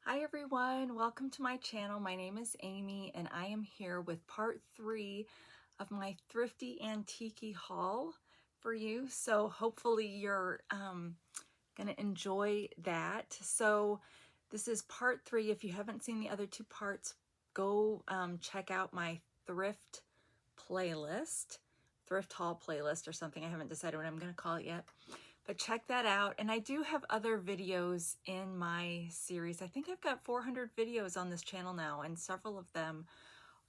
Hi everyone, welcome to my channel. My name is Amy and I am here with part 3 of my thrifty antique haul for you. So hopefully you're gonna enjoy that. So this is part 3. If you haven't seen the other 2 parts, go check out my thrift playlist, thrift haul playlist or something. I haven't decided what I'm gonna call it yet. But check that out. And I do have other videos in my series. I think I've got 400 videos on this channel now, and several of them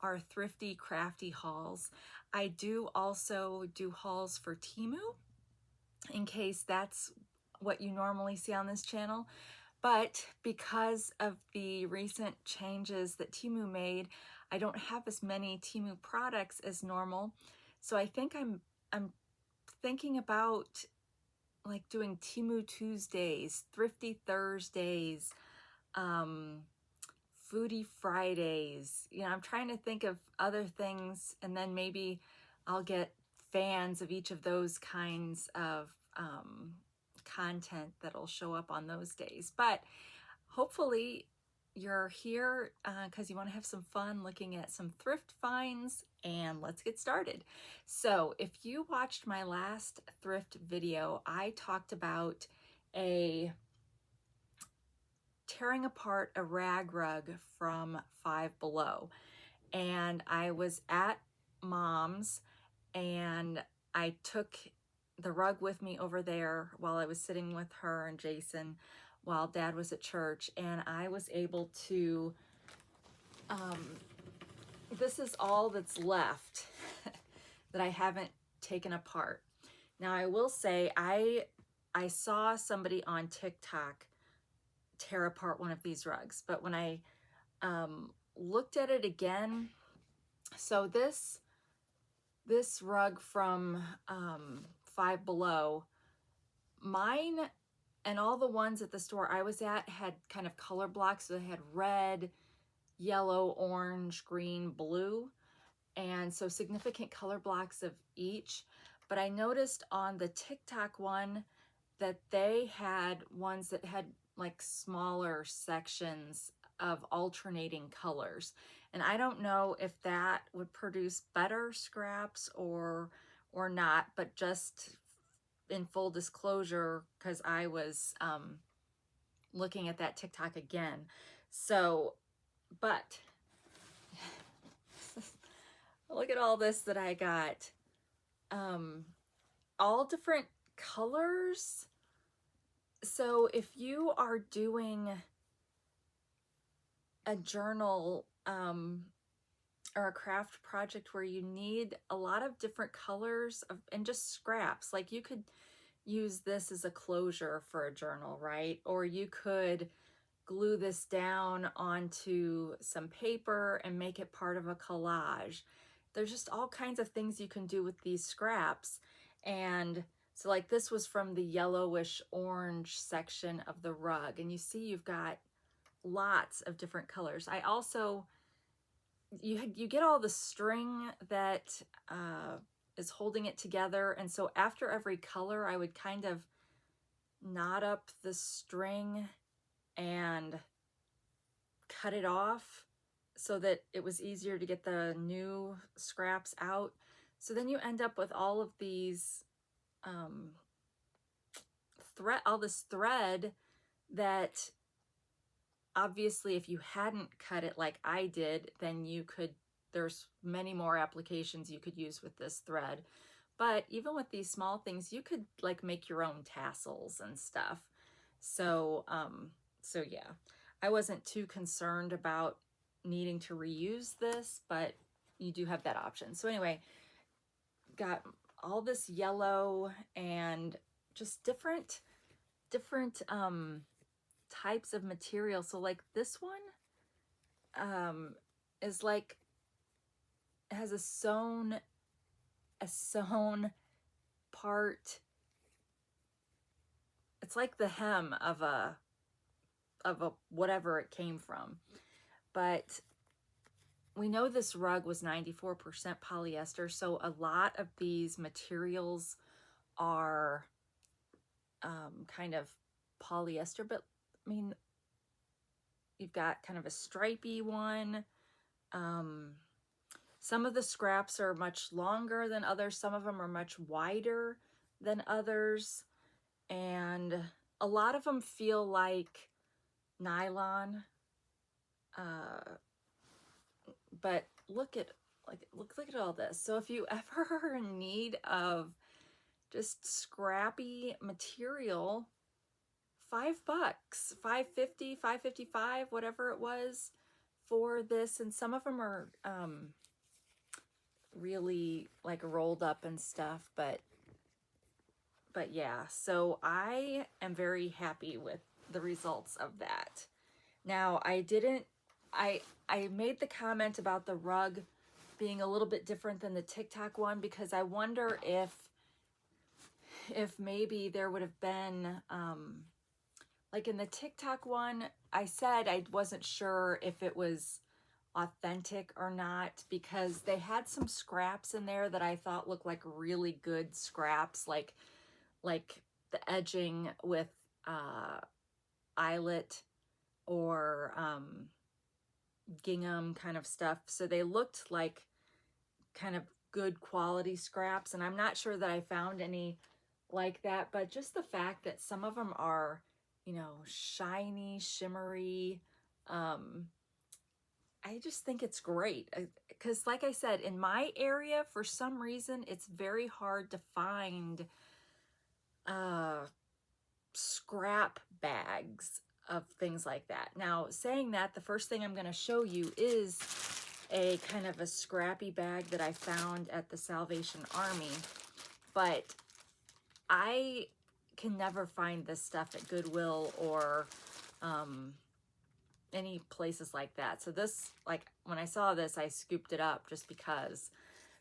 are thrifty, crafty hauls. I do also do hauls for Temu, in case that's what you normally see on this channel. But because of the recent changes that Temu made, I don't have as many Temu products as normal. So I think I'm thinking about like doing Temu Tuesdays, Thrifty Thursdays, Foodie Fridays. You know, I'm trying to think of other things, and then maybe I'll get fans of each of those kinds of content that'll show up on those days. But hopefully you're here because you want to have some fun looking at some thrift finds, and let's get started. So if you watched my last thrift video, I talked about tearing apart a rag rug from Five Below, and I was at Mom's and I took the rug with me over there while I was sitting with her and Jason while Dad was at church, and I was able to, this is all that's left that I haven't taken apart. Now I will say I saw somebody on TikTok tear apart one of these rugs, but when I looked at it again, so this rug from Five Below, mine and all the ones at the store I was at had kind of color blocks. So they had red, yellow, orange, green, blue, and so significant color blocks of each. But I noticed on the TikTok one that they had ones that had like smaller sections of alternating colors. And I don't know if that would produce better scraps or not, but just in full disclosure, because I was looking at that TikTok again. So, but look at all this that I got. All different colors. So if you are doing a journal or a craft project where you need a lot of different colors and just scraps, like you could use this as a closure for a journal, right? Or you could glue this down onto some paper and make it part of a collage. There's just all kinds of things you can do with these scraps. And so like this was from the yellowish orange section of the rug, and you see you've got lots of different colors. I also, you get all the string that is holding it together, and so after every color I would kind of knot up the string and cut it off so that it was easier to get the new scraps out. So then you end up with all of these all this thread that obviously if you hadn't cut it like I did, then you could, there's many more applications you could use with this thread. But even with these small things, you could like make your own tassels and stuff. So, so yeah, I wasn't too concerned about needing to reuse this, but you do have that option. So anyway, got all this yellow and just different types of material. So like this one is like, it has a sewn part. It's like the hem of a whatever it came from. But we know this rug was 94% polyester, so a lot of these materials are kind of polyester, but I mean, you've got kind of a stripy one. Some of the scraps are much longer than others. Some of them are much wider than others. And a lot of them feel like nylon. But look at look at all this. So if you ever are in need of just scrappy material, $5, $5.50, $5.55, whatever it was for this. And some of them are really like rolled up and stuff, but yeah, so I am very happy with the results of that. Now, I made the comment about the rug being a little bit different than the TikTok one because I wonder if maybe there would have been, like in the TikTok one, I said I wasn't sure if it was authentic or not because they had some scraps in there that I thought looked like really good scraps, like the edging with eyelet or gingham kind of stuff. So they looked like kind of good quality scraps, and I'm not sure that I found any like that, but just the fact that some of them are, you know, shiny, shimmery, I just think it's great because like I said, in my area, for some reason, it's very hard to find scrap bags of things like that. Now, saying that, the first thing I'm going to show you is a kind of a scrappy bag that I found at the Salvation Army, but I can never find this stuff at Goodwill or any places like that. So this, like when I saw this, I scooped it up just because.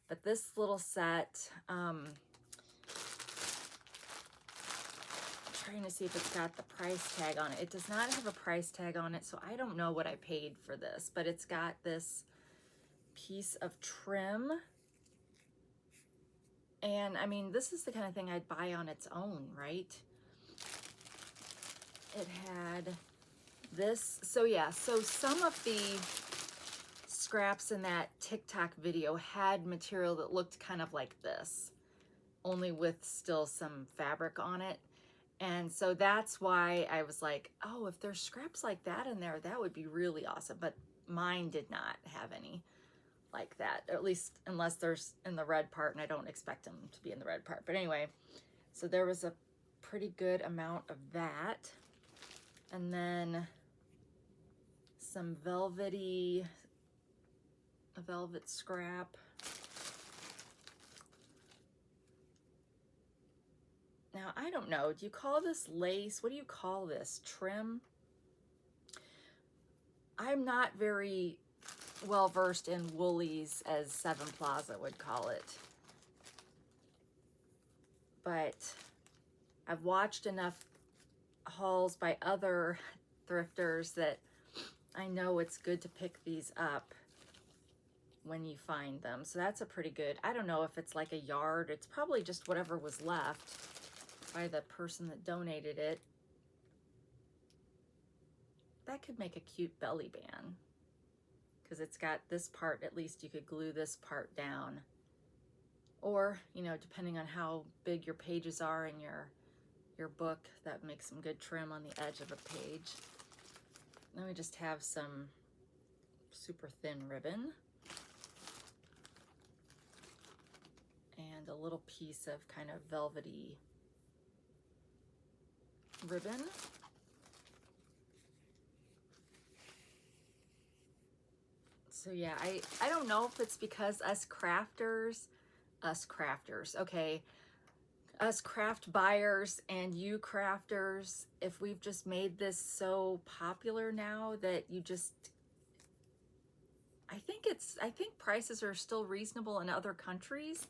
But this little set, trying to see if it's got the price tag on it. It does not have a price tag on it, so I don't know what I paid for this, but it's got this piece of trim. And I mean, this is the kind of thing I'd buy on its own, right? It had this. So yeah, so some of the scraps in that TikTok video had material that looked kind of like this, only with still some fabric on it. And so that's why I was like, oh, if there's scraps like that in there, that would be really awesome. But mine did not have any like that, or at least unless there's in the red part, and I don't expect them to be in the red part. But anyway, so there was a pretty good amount of that. And then some velvety, a velvet scrap. Now, I don't know, do you call this lace? What do you call this? Trim? I'm not very well versed in woolies, as Seven Plaza would call it. But I've watched enough hauls by other thrifters that I know it's good to pick these up when you find them. So that's a pretty good, I don't know if it's like a yard. It's probably just whatever was left by the person that donated it. That could make a cute belly band because it's got this part, at least you could glue this part down. Or, you know, depending on how big your pages are in your book, that makes some good trim on the edge of a page. Then we just have some super thin ribbon and a little piece of kind of velvety ribbon. So yeah, I don't know if it's because us craft buyers and you crafters, if we've just made this so popular now that you just, I think prices are still reasonable in other countries,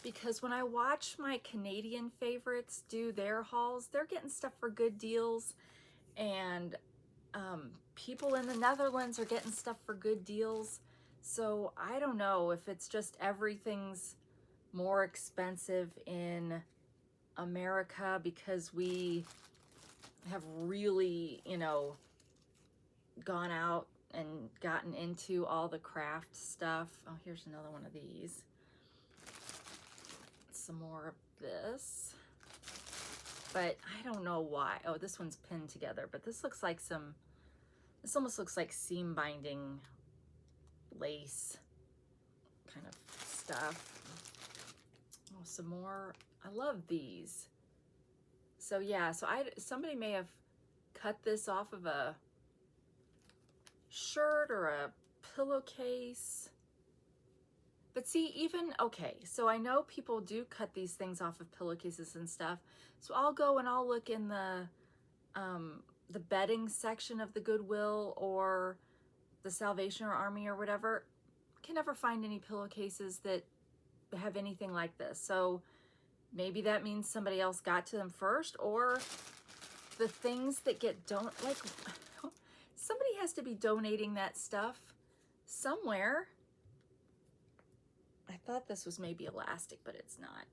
because when I watch my Canadian favorites do their hauls, they're getting stuff for good deals, and people in the Netherlands are getting stuff for good deals. So I don't know if it's just everything's more expensive in America because we have really, you know, gone out and gotten into all the craft stuff. Oh, here's another one of these. Some more of this. But I don't know why. Oh, this one's pinned together, but this looks like this almost looks like seam binding lace kind of stuff. Oh, some more. I love these. So yeah, so somebody may have cut this off of a shirt or a pillowcase. But see, even, okay, so I know people do cut these things off of pillowcases and stuff. So I'll go and I'll look in the bedding section of the Goodwill or the Salvation Army or whatever. Can never find any pillowcases that have anything like this. So maybe that means somebody else got to them first, or the things that get like somebody has to be donating that stuff somewhere. I thought this was maybe elastic, but it's not.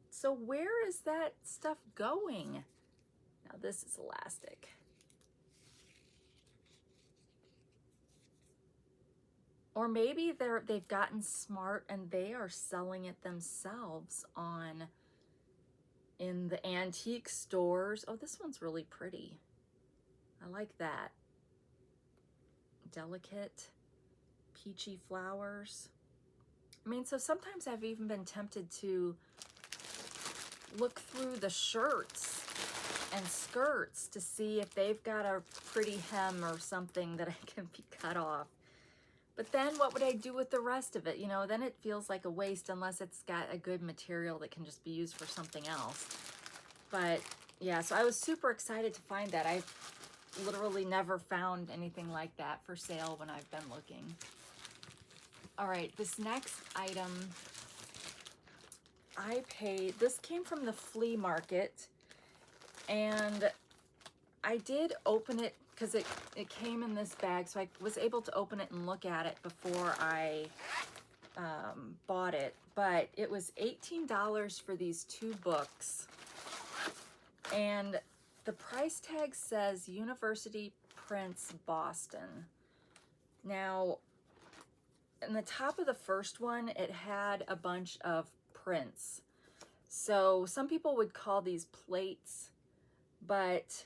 So where is that stuff going? Now this is elastic. Or maybe they've gotten smart and they are selling it themselves in the antique stores. Oh, this one's really pretty. I like that. Delicate, peachy flowers. I mean, so sometimes I've even been tempted to look through the shirts and skirts to see if they've got a pretty hem or something that can be cut off. But then what would I do with the rest of it? You know, then it feels like a waste unless it's got a good material that can just be used for something else. But yeah, so I was super excited to find that. I've literally never found anything like that for sale when I've been looking. All right, this next item I paid, this came from the flea market, and I did open it because it came in this bag, so I was able to open it and look at it before I bought it. But it was $18 for these 2 books, and the price tag says University Prints Boston. Now, in the top of the first one, it had a bunch of prints. So some people would call these plates, but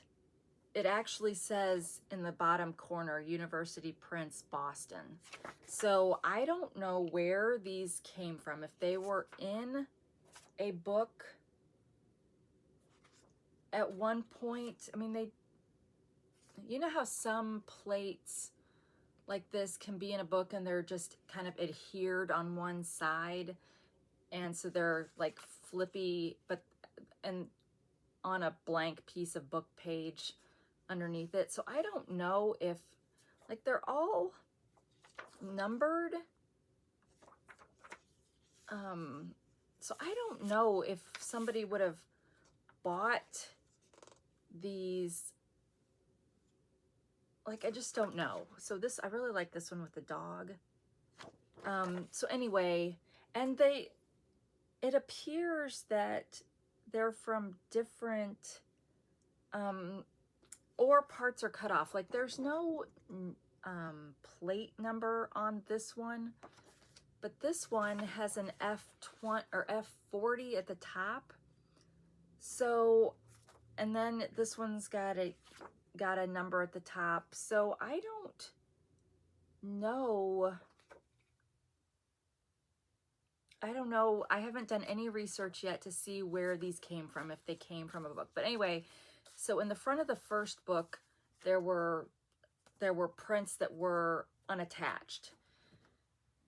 it actually says in the bottom corner, University Prints Boston. So I don't know where these came from. If they were in a book at one point. I mean, you know how some plates like this can be in a book and they're just kind of adhered on one side, and so they're like flippy, and on a blank piece of book page underneath it. So I don't know if, like, they're all numbered. So I don't know if somebody would have bought these. Like, I just don't know. So this, I really like this one with the dog. So anyway, and it appears that they're from different, or parts are cut off. Like, there's no plate number on this one, but this one has an F20 or F40 at the top. So, and then this one's got a number at the top. So I don't know. I haven't done any research yet to see where these came from, if they came from a book. But anyway, so in the front of the first book, there were prints that were unattached.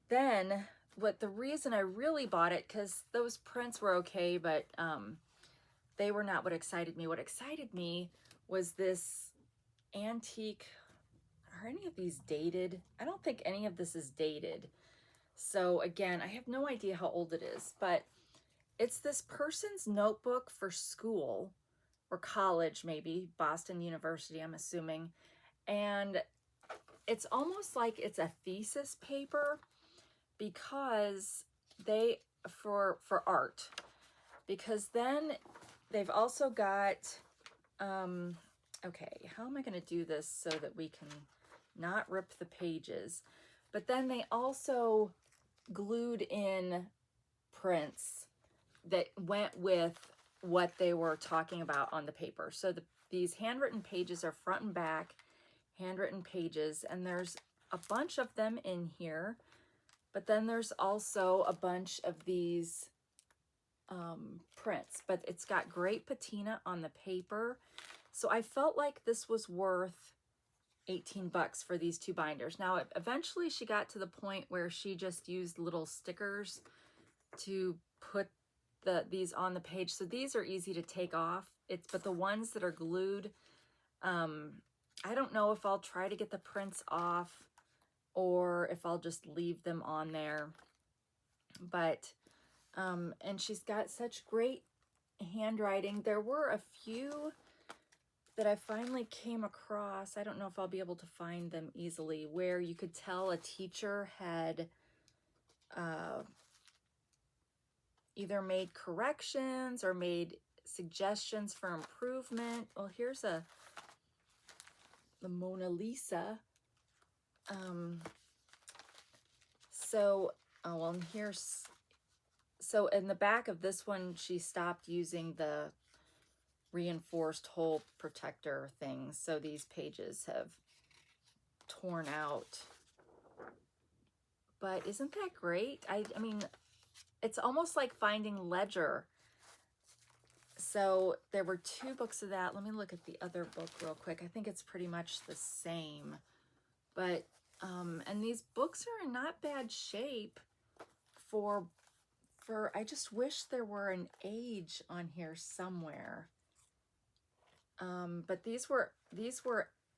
Then the reason I really bought it, because those prints were okay, but they were not what excited me. What excited me was this antique. Are any of these dated? I don't think any of this is dated. So again, I have no idea how old it is, but it's this person's notebook for school or college, maybe Boston University, I'm assuming. And it's almost like it's a thesis paper, because for art, because then they've also got Okay, how am I going to do this so that we can not rip the pages? But then they also glued in prints that went with what they were talking about on the paper. So these handwritten pages are front and back handwritten pages, and there's a bunch of them in here, but then there's also a bunch of these prints, but it's got great patina on the paper. So I felt like this was worth 18 bucks for these two binders. Now, eventually she got to the point where she just used little stickers to put these on the page. So these are easy to take off. But the ones that are glued, I don't know if I'll try to get the prints off or if I'll just leave them on there. But, and she's got such great handwriting. There were a few that I finally came across. I don't know if I'll be able to find them easily, where you could tell a teacher had either made corrections or made suggestions for improvement. Well, here's the Mona Lisa. And here's, so in the back of this one, she stopped using the reinforced hole protector things. So these pages have torn out. But isn't that great? I mean, it's almost like finding ledger. So there were 2 books of that. Let me look at the other book real quick. I think it's pretty much the same. But, and these books are in not bad shape for, I just wish there were an age on here somewhere. But these were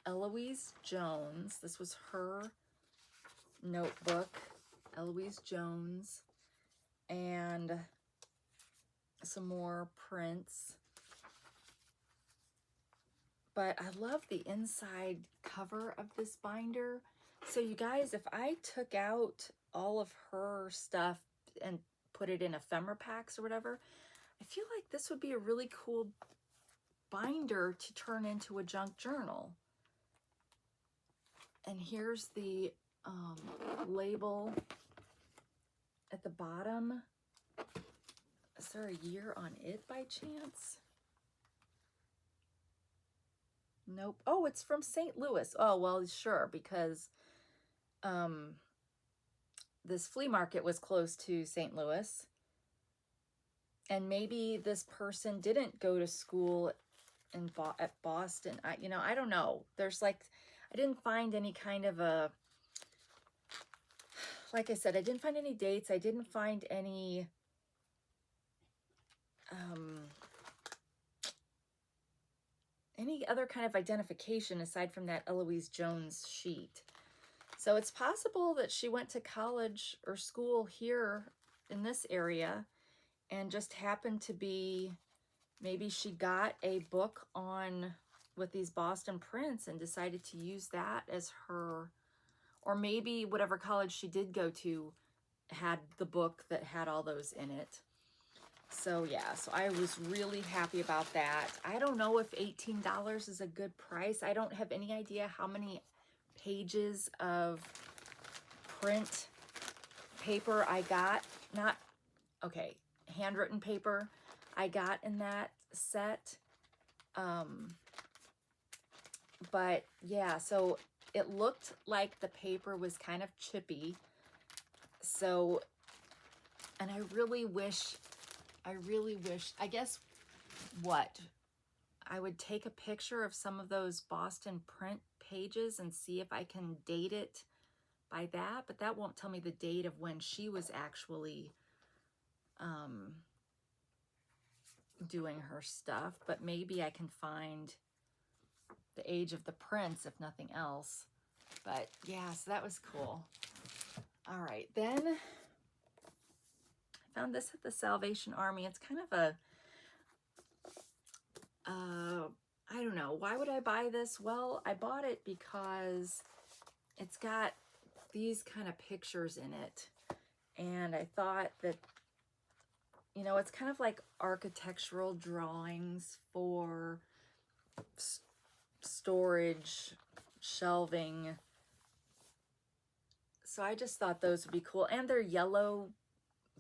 Eloise Jones. This was her notebook, Eloise Jones, and some more prints. But I love the inside cover of this binder. So you guys, if I took out all of her stuff and put it in ephemera packs or whatever, I feel like this would be a really cool binder to turn into a junk journal. And here's the label at the bottom. Is there a year on it by chance? Nope. Oh, it's from St. Louis. Oh, well, sure, because this flea market was close to St. Louis. And maybe this person didn't go to school at Boston. I don't know. There's like, I didn't find any kind of a, like I said, I didn't find any dates. I didn't find any other kind of identification aside from that Eloise Jones sheet. So it's possible that she went to college or school here in this area and just happened to be, maybe she got a book on with these Boston prints and decided to use that as her, or maybe whatever college she did go to had the book that had all those in it. So yeah, so I was really happy about that. I don't know if $18 is a good price. I don't have any idea how many pages of print paper I got. Handwritten paper I got in that set. But yeah, so it looked like the paper was kind of chippy. So, and I really wish, I guess what? I would take a picture of some of those Boston print pages and see if I can date it by that, but that won't tell me the date of when she was actually doing her stuff, but maybe I can find the age of the prints if nothing else. But yeah, so that was cool. All right, then I found this at the Salvation Army. It's kind of a I don't know, why would I buy this? Well, I bought it because it's got these kind of pictures in it, and I thought that, you know, it's kind of like architectural drawings for storage shelving. So I just thought those would be cool. And they're yellow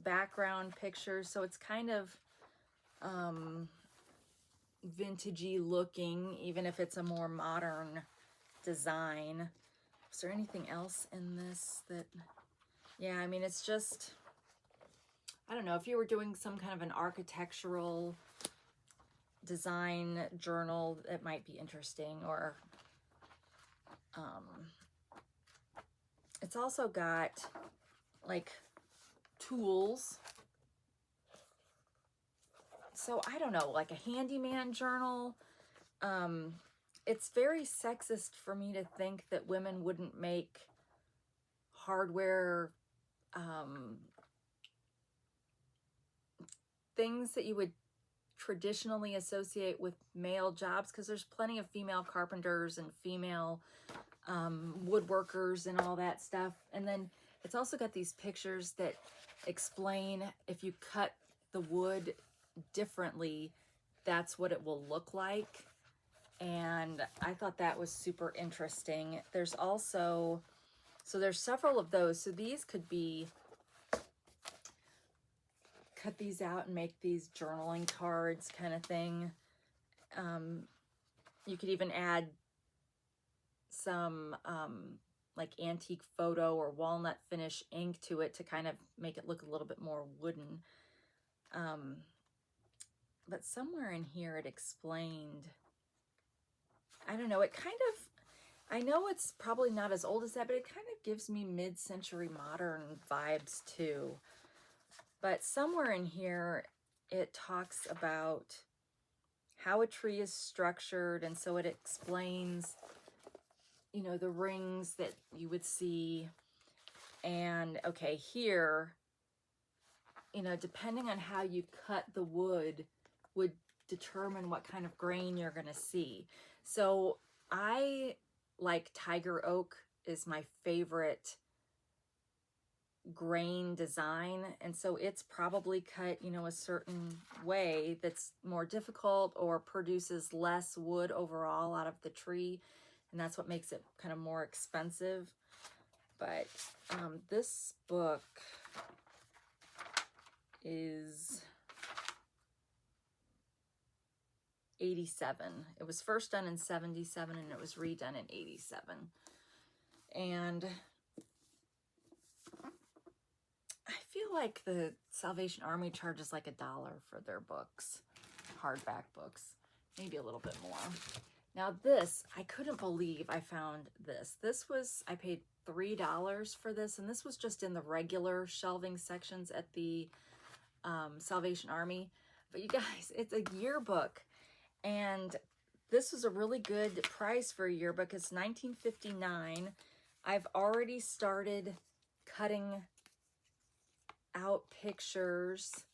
background pictures, so it's kind of vintagey looking, even if it's a more modern design. Is there anything else in this that, yeah, I mean, it's just, I don't know, if you were doing some kind of an architectural design journal, it might be interesting. Or it's also got like tools. So I don't know, like a handyman journal. It's very sexist for me to think that women wouldn't make hardware things that you would traditionally associate with male jobs, because there's plenty of female carpenters and female woodworkers and all that stuff. And then it's also got these pictures that explain if you cut the wood differently, that's what it will look like. And I thought that was super interesting. There's also, so there's several of those. So these could be, cut these out and make these journaling cards kind of thing. You could even add some like antique photo or walnut finish ink to it to kind of make it look a little bit more wooden. But somewhere in here it explained, I don't know, it kind of, I know it's probably not as old as that, but it kind of gives me mid-century modern vibes too. But somewhere in here it talks about how a tree is structured, and so it explains, you know, the rings that you would see. And okay, here, you know, depending on how you cut the wood would determine what kind of grain you're going to see. So I like tiger oak is my favorite grain design, and so it's probably cut, you know, a certain way that's more difficult or produces less wood overall out of the tree, and that's what makes it kind of more expensive. But this book is 87. It was first done in 77 and it was redone in 87. And I feel like the Salvation Army charges like $1 for their books, hardback books, maybe a little bit more. Now this, I couldn't believe I found this. This was, I paid $3 for this, and this was just in the regular shelving sections at the Salvation Army. But you guys, it's a yearbook, and this was a really good price for a yearbook. It's $19.59. I've already started cutting out pictures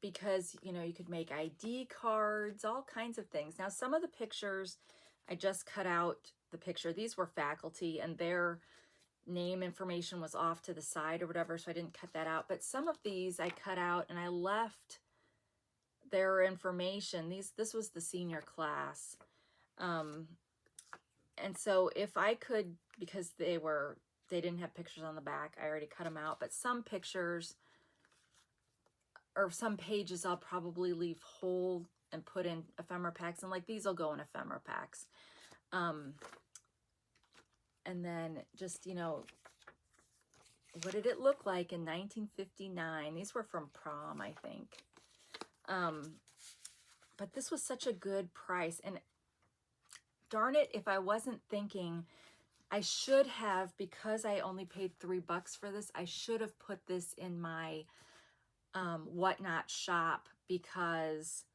because, you know, you could make ID cards, all kinds of things. Now, some of the pictures, I just cut out the picture. These were faculty and their name information was off to the side or whatever, so I didn't cut that out. But some of these I cut out and I left their information. This was the senior class. And so if I could, because they didn't have pictures on the back, I already cut them out, but some pictures or some pages I'll probably leave whole and put in ephemera packs, and like these will go in ephemera packs. And then just, you know, what did it look like in 1959? These were from prom, I think. But this was such a good price, and darn it, if I wasn't thinking, I should have, because I only paid $3 for this, I should have put this in my whatnot shop, because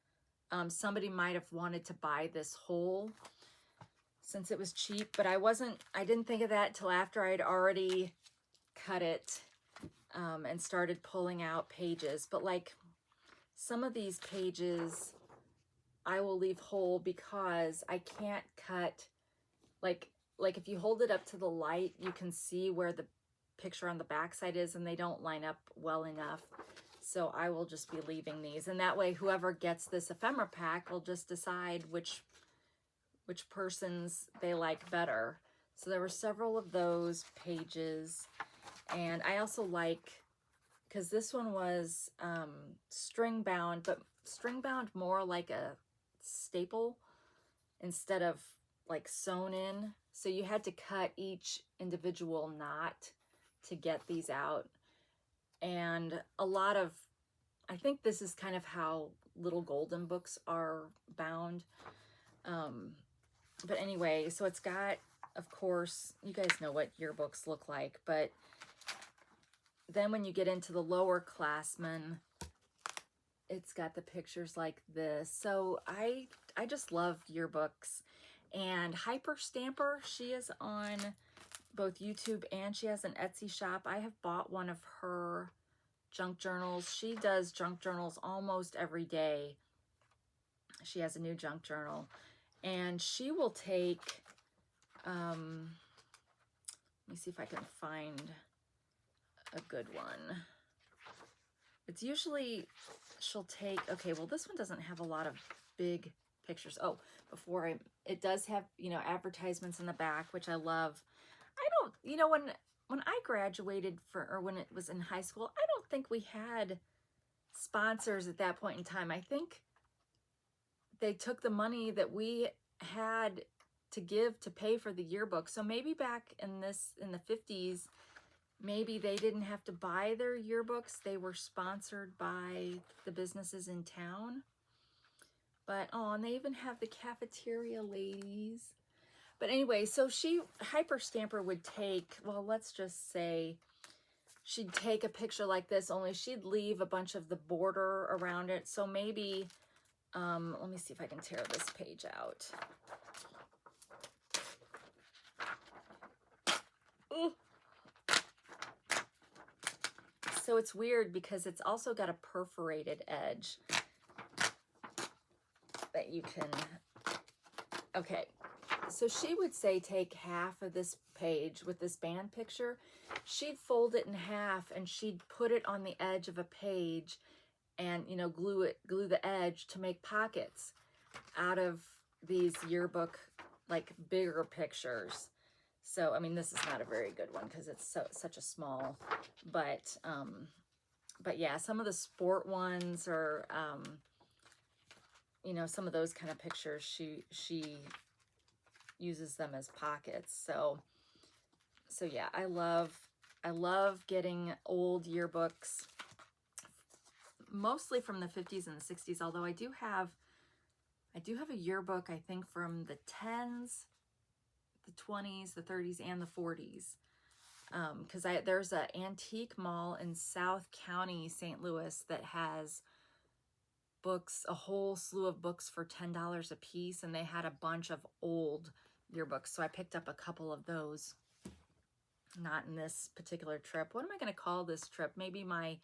somebody might have wanted to buy this whole since it was cheap, but I didn't think of that till after I'd already cut it and started pulling out pages. But like some of these pages I will leave whole because I can't cut, like if you hold it up to the light, you can see where the picture on the back side is, and they don't line up well enough. So I will just be leaving these, and that way whoever gets this ephemera pack will just decide which persons they like better. So there were several of those pages. And I also like, because this one was string bound, but string bound more like a staple instead of like sewn in. So you had to cut each individual knot to get these out. And a lot of, I think this is kind of how little golden books are bound. But anyway, so it's got, of course, you guys know what yearbooks look like, but then when you get into the lower classmen, it's got the pictures like this. So I just love yearbooks. And Hyper Stamper, she is on both YouTube and she has an Etsy shop. I have bought one of her junk journals. She does junk journals almost every day. She has a new junk journal. And she will take, let me see if I can find a good one. It's usually, she'll take, okay, well, this one doesn't have a lot of big pictures. Oh, it does have, you know, advertisements in the back, which I love. I don't, you know, when I graduated or when it was in high school, I don't think we had sponsors at that point in time. I think they took the money that we had to give to pay for the yearbook. So maybe back in the 50s, maybe they didn't have to buy their yearbooks. They were sponsored by the businesses in town. But, oh, and they even have the cafeteria ladies. But anyway, so Hyper Stamper would take, well, let's just say she'd take a picture like this, only she'd leave a bunch of the border around it. So maybe, let me see if I can tear this page out. Ooh. So it's weird because it's also got a perforated edge that you can, okay. So she would say take half of this page with this band picture. She'd fold it in half and she'd put it on the edge of a page and, you know, glue the edge to make pockets out of these yearbook, like bigger pictures. So, I mean, this is not a very good one because it's such a small, but yeah, some of the sport ones or, you know, some of those kind of pictures, she uses them as pockets. So yeah, I love getting old yearbooks, mostly from the 50s and the 60s, although I do have a yearbook, I think, from the 10s, the 20s, the 30s, and the 40s. Because there's an antique mall in South County, St. Louis, that has books, a whole slew of books for $10 a piece, and they had a bunch of old yearbooks. So I picked up a couple of those. Not in this particular trip. What am I going to call this trip? Maybe my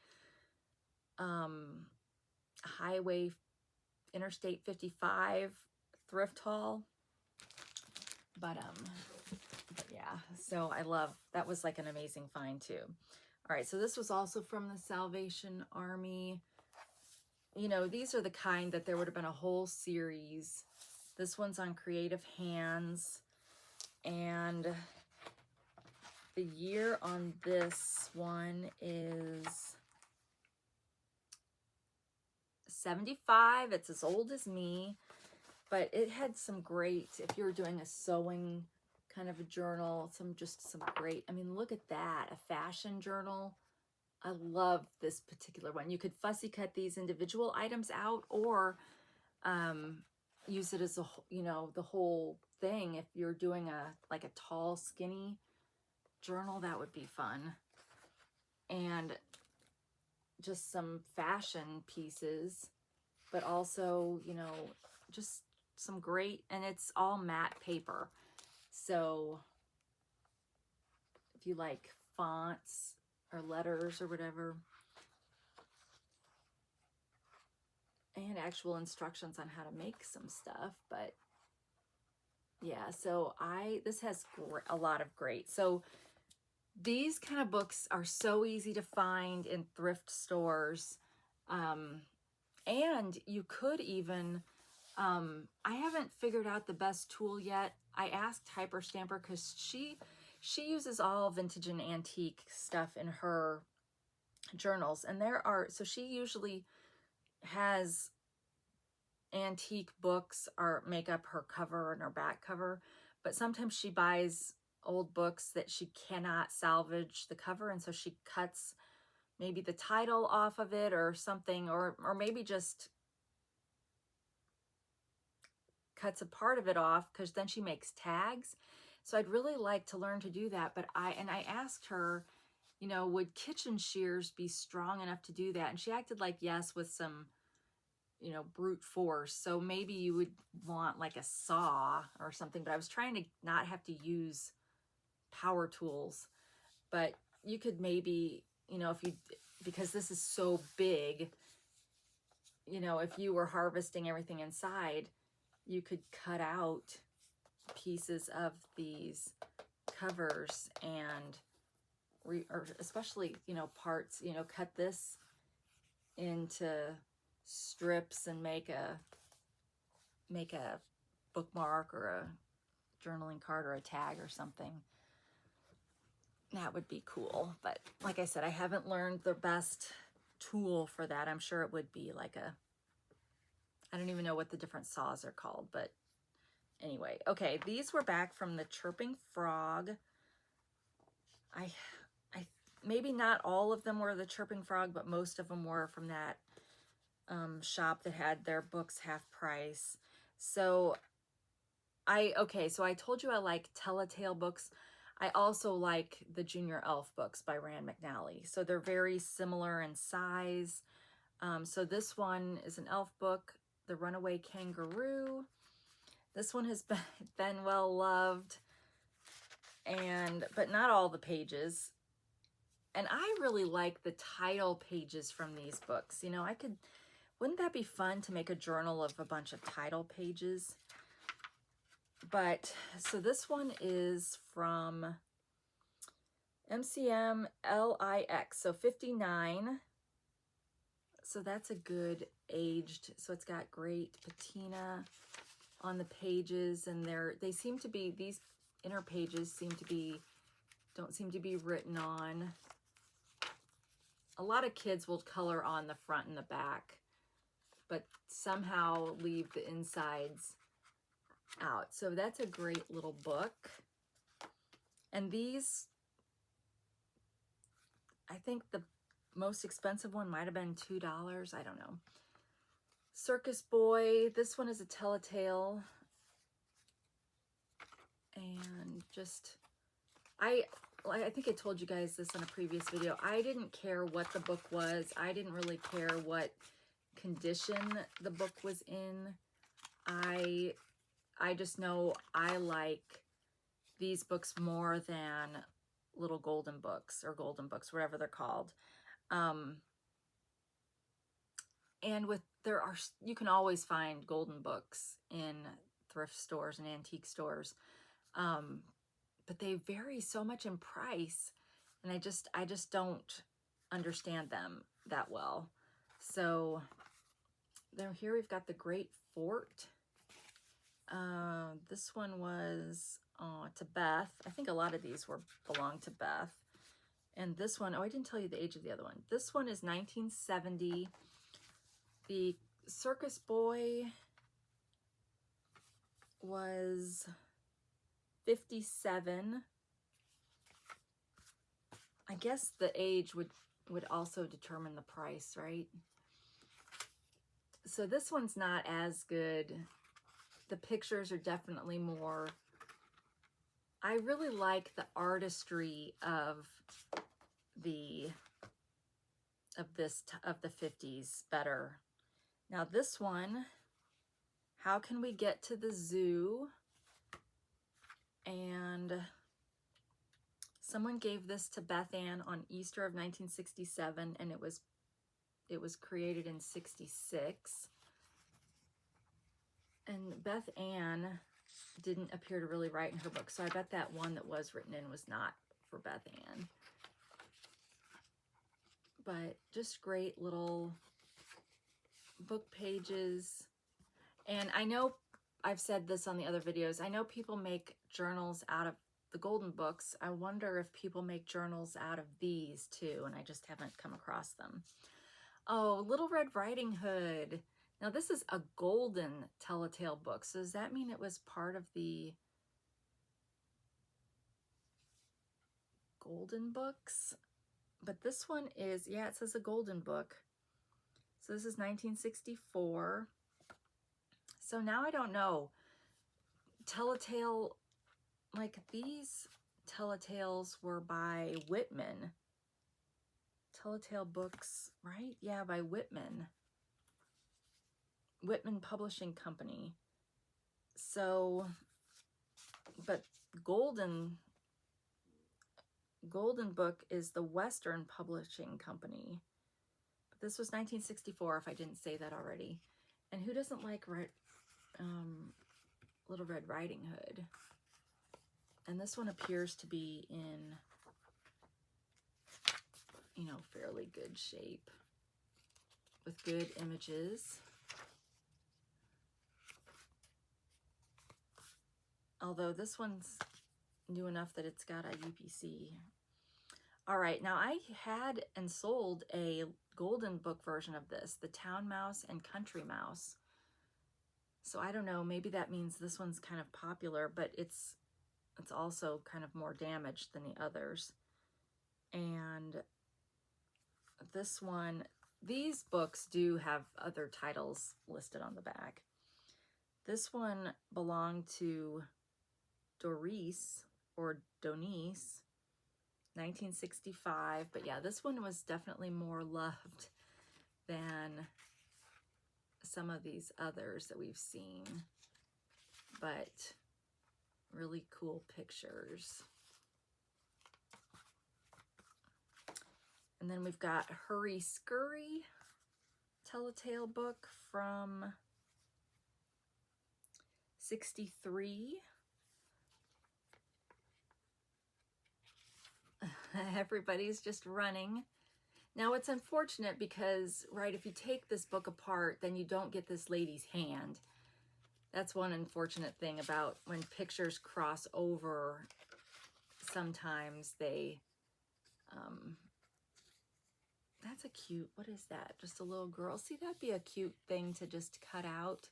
Interstate 55 thrift haul. But yeah, so that was like an amazing find too. All right, so this was also from the Salvation Army. You know, these are the kind that there would have been a whole series. This one's on Creative Hands. And the year on this one is 75. It's as old as me. But it had some great, if you were doing a sewing kind of a journal, some great, I mean, look at that, a fashion journal. I love this particular one. You could fussy cut these individual items out or use it as a, you know, the whole thing. If you're doing like a tall, skinny journal, that would be fun. And just some fashion pieces, but also, you know, just some great, and it's all matte paper. So if you like fonts or letters or whatever, and actual instructions on how to make some stuff. But yeah, so this has a lot of great. So these kind of books are so easy to find in thrift stores. And you could even, I haven't figured out the best tool yet. I asked Hyper Stamper because she uses all vintage and antique stuff in her journals. And so she usually has antique books or make up her cover and her back cover. But sometimes she buys old books that she cannot salvage the cover. And so she cuts maybe the title off of it or something, or maybe just cuts a part of it off, because then she makes tags. So I'd really like to learn to do that. But I asked her, you know, would kitchen shears be strong enough to do that? And she acted like yes, with some, you know, brute force. So maybe you would want like a saw or something. But I was trying to not have to use power tools. But you could maybe, you know, because this is so big, you know, if you were harvesting everything inside, you could cut out pieces of these covers and or especially, you know, parts, you know, cut this into strips and make a bookmark or a journaling card or a tag or something. That would be cool. But like I said, I haven't learned the best tool for that. I'm sure it would be like I don't even know what the different saws are called, but anyway. Okay, these were back from the Chirping Frog. I maybe not all of them were the Chirping Frog, but most of them were from that shop that had their books half price. So I told you I like Telltale books. I also like the Junior Elf books by Rand McNally. So they're very similar in size. So this one is an elf book, The Runaway Kangaroo. This one has been well loved, but not all the pages. And I really like the title pages from these books. You know, wouldn't that be fun to make a journal of a bunch of title pages? But, so this one is from MCM LIX, so 59. So that's a good aged, so it's got great patina on the pages, and they seem to be, these inner pages don't seem to be written on. A lot of kids will color on the front and the back, but somehow leave the insides out. So that's a great little book. And these, I think the most expensive one might have been $2. I don't know. Circus Boy. This one is a Telltale. And just, I think I told you guys this in a previous video. I didn't care what the book was. I didn't really care what condition the book was in. I just know I like these books more than little golden books or golden books, whatever they're called. And you can always find golden books in thrift stores and antique stores. But they vary so much in price, and I just don't understand them that well. So then here we've got The Great Fort. This one was to Beth. I think a lot of these belong to Beth. And this one, I didn't tell you the age of the other one. This one is 1970. The Circus Boy was 57. I guess the age would also determine the price, right? So this one's not as good. The pictures are definitely more. I really like the artistry of the 50s better. Now this one, How Can We Get to the Zoo? And someone gave this to Beth Ann on Easter of 1967, and it was created in 66. And Beth Ann didn't appear to really write in her book, so I bet that one that was written in was not for Beth Ann. But just great little book pages. And I know I've said this on the other videos. I know people make journals out of the golden books. I wonder if people make journals out of these too, and I just haven't come across them. Oh, Little Red Riding Hood. Now this is a golden telltale book. So does that mean it was part of the golden books? But this one is, yeah, it says a golden book. So this is 1964. So now I don't know. Telltale, like these telltales were by Whitman. Telltale books, right? Yeah, by Whitman. Whitman Publishing Company. So, but Golden Book is the Western Publishing Company. But this was 1964, if I didn't say that already. And who doesn't like Little Red Riding Hood? And this one appears to be in, you know, fairly good shape with good images. Although this one's new enough that it's got a UPC. All right, now I had and sold a golden book version of this, the Town Mouse and Country Mouse. So I don't know, maybe that means this one's kind of popular, but it's also kind of more damaged than the others. And this one, these books do have other titles listed on the back. This one belonged to Doris or Donice, 1965. But yeah, this one was definitely more loved than some of these others that we've seen. But really cool pictures. And then we've got Hurry Scurry, telltale book from 63. Everybody's just running. Now it's unfortunate because, right, if you take this book apart, then you don't get this lady's hand. That's one unfortunate thing about when pictures cross over. Sometimes they, that's a cute, what is that? Just a little girl. See, that'd be a cute thing to just cut out.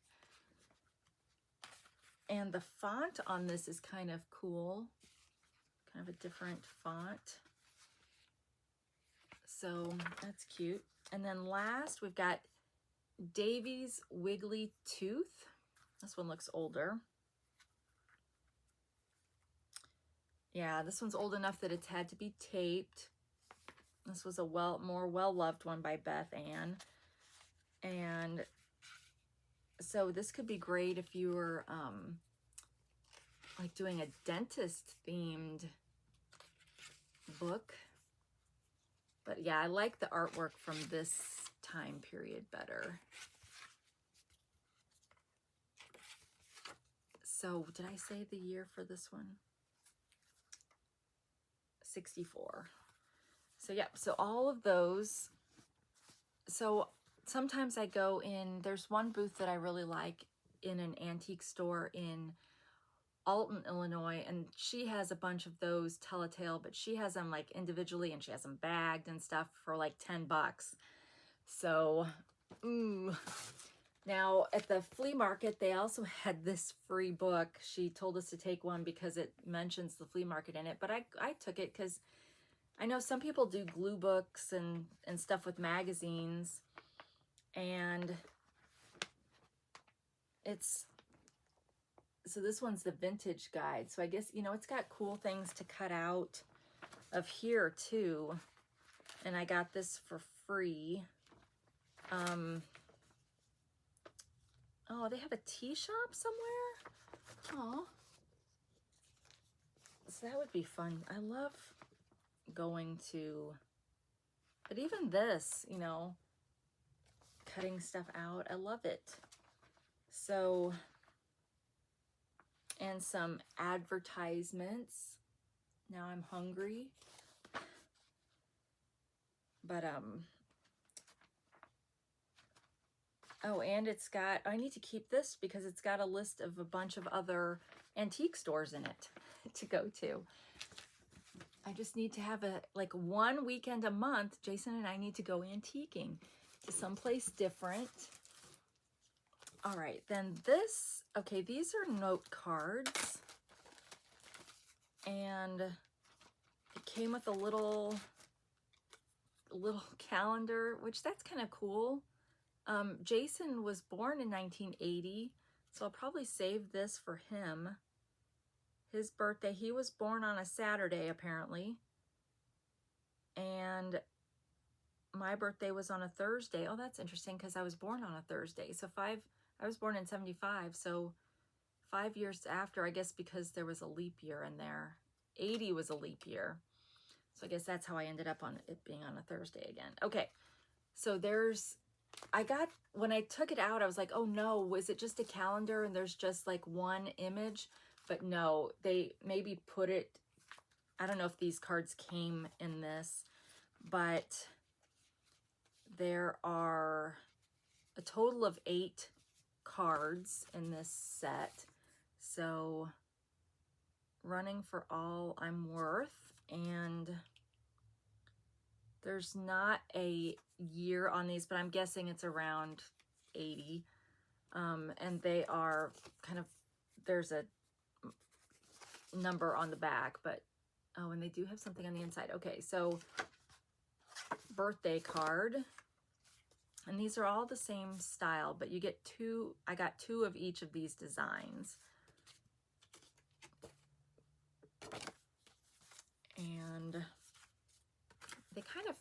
And the font on this is kind of cool. Kind of a different font. So that's cute. And then last, we've got Davy's Wiggly Tooth. This one looks older. Yeah, this one's old enough that it's had to be taped. This was a more well-loved one by Beth Ann. And so this could be great if you were like doing a dentist themed book. But yeah, I like the artwork from this time period better. So did I say the year for this one? 64. So yeah, so all of those. So sometimes I go in, there's one booth that I really like in an antique store in Alton, Illinois, and she has a bunch of those telltale, but she has them like individually and she has them bagged and stuff for like 10 bucks. So, ooh. Now at the flea market, they also had this free book. She told us to take one because it mentions the flea market in it, but I took it because I know some people do glue books and stuff with magazines, and so this one's the vintage guide. So I guess, you know, it's got cool things to cut out of here too. And I got this for free. Oh, they have a tea shop somewhere? Oh, so that would be fun. I love going to, but even this, you know, cutting stuff out, I love it. So, and some advertisements. Now I'm hungry. But Oh, and it's got, I need to keep this because it's got a list of a bunch of other antique stores in it to go to. I just need to have like one weekend a month. Jason and I need to go antiquing to someplace different. All right, then this, okay, these are note cards. And it came with a little calendar, which that's kind of cool. Jason was born in 1980, so I'll probably save this for him. His birthday, he was born on a Saturday apparently, and my birthday was on a Thursday. Oh, that's interesting because I was born on a Thursday. So I was born in 75, so 5 years after, I guess, because there was a leap year in there. 80 was a leap year. So I guess that's how I ended up on it being on a Thursday again. Okay, so when I took it out, I was like, oh no, was it just a calendar and there's just like one image? But no, they maybe put it, I don't know if these cards came in this, but there are a total of 8 cards in this set. So running for all I'm worth, and there's not a year on these, but I'm guessing it's around 80. And they are kind of, there's a number on the back, but, oh, and they do have something on the inside. Okay, so birthday card. And these are all the same style, but you get 2, I got 2 of each of these designs. And they kind of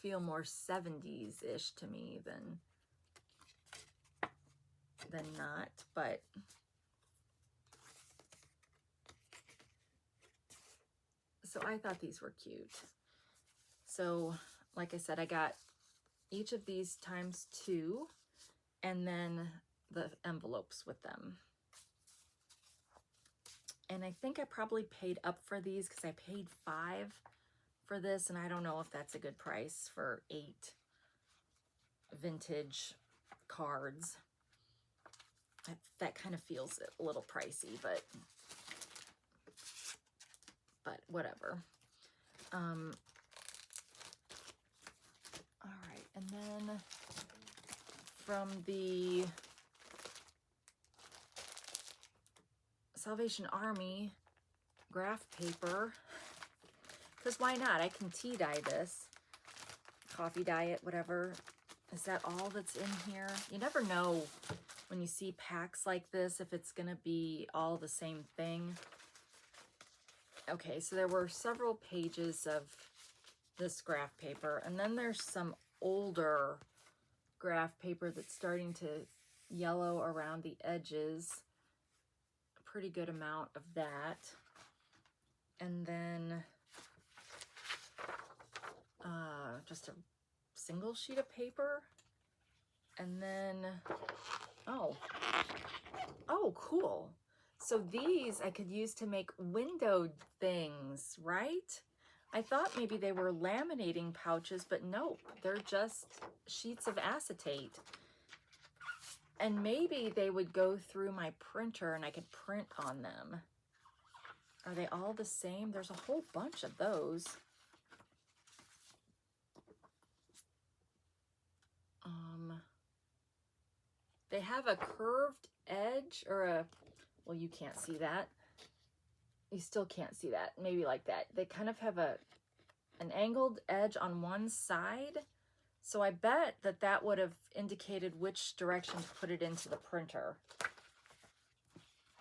feel more 70s-ish to me than not, but so I thought these were cute. So like I said, I got each of these times 2, and then the envelopes with them. And I think I probably paid up for these because I paid $5 for this, and I don't know if that's a good price for 8 vintage cards. That kind of feels a little pricey, but whatever. All right, and then from the Salvation Army graph paper, because why not? I can tea dye this, coffee dye it, whatever. Is that all that's in here? You never know when you see packs like this if it's gonna be all the same thing. Okay, so there were several pages of this graph paper, and then there's some older graph paper that's starting to yellow around the edges. A pretty good amount of that. And then just a single sheet of paper. And then, oh, cool. So these I could use to make window things, right? I thought maybe they were laminating pouches, but nope, they're just sheets of acetate. And maybe they would go through my printer and I could print on them. Are they all the same? There's a whole bunch of those. They have a curved edge, or a, well, you can't see that. You still can't see that. Maybe like that. They kind of have an angled edge on one side. So I bet that would have indicated which direction to put it into the printer.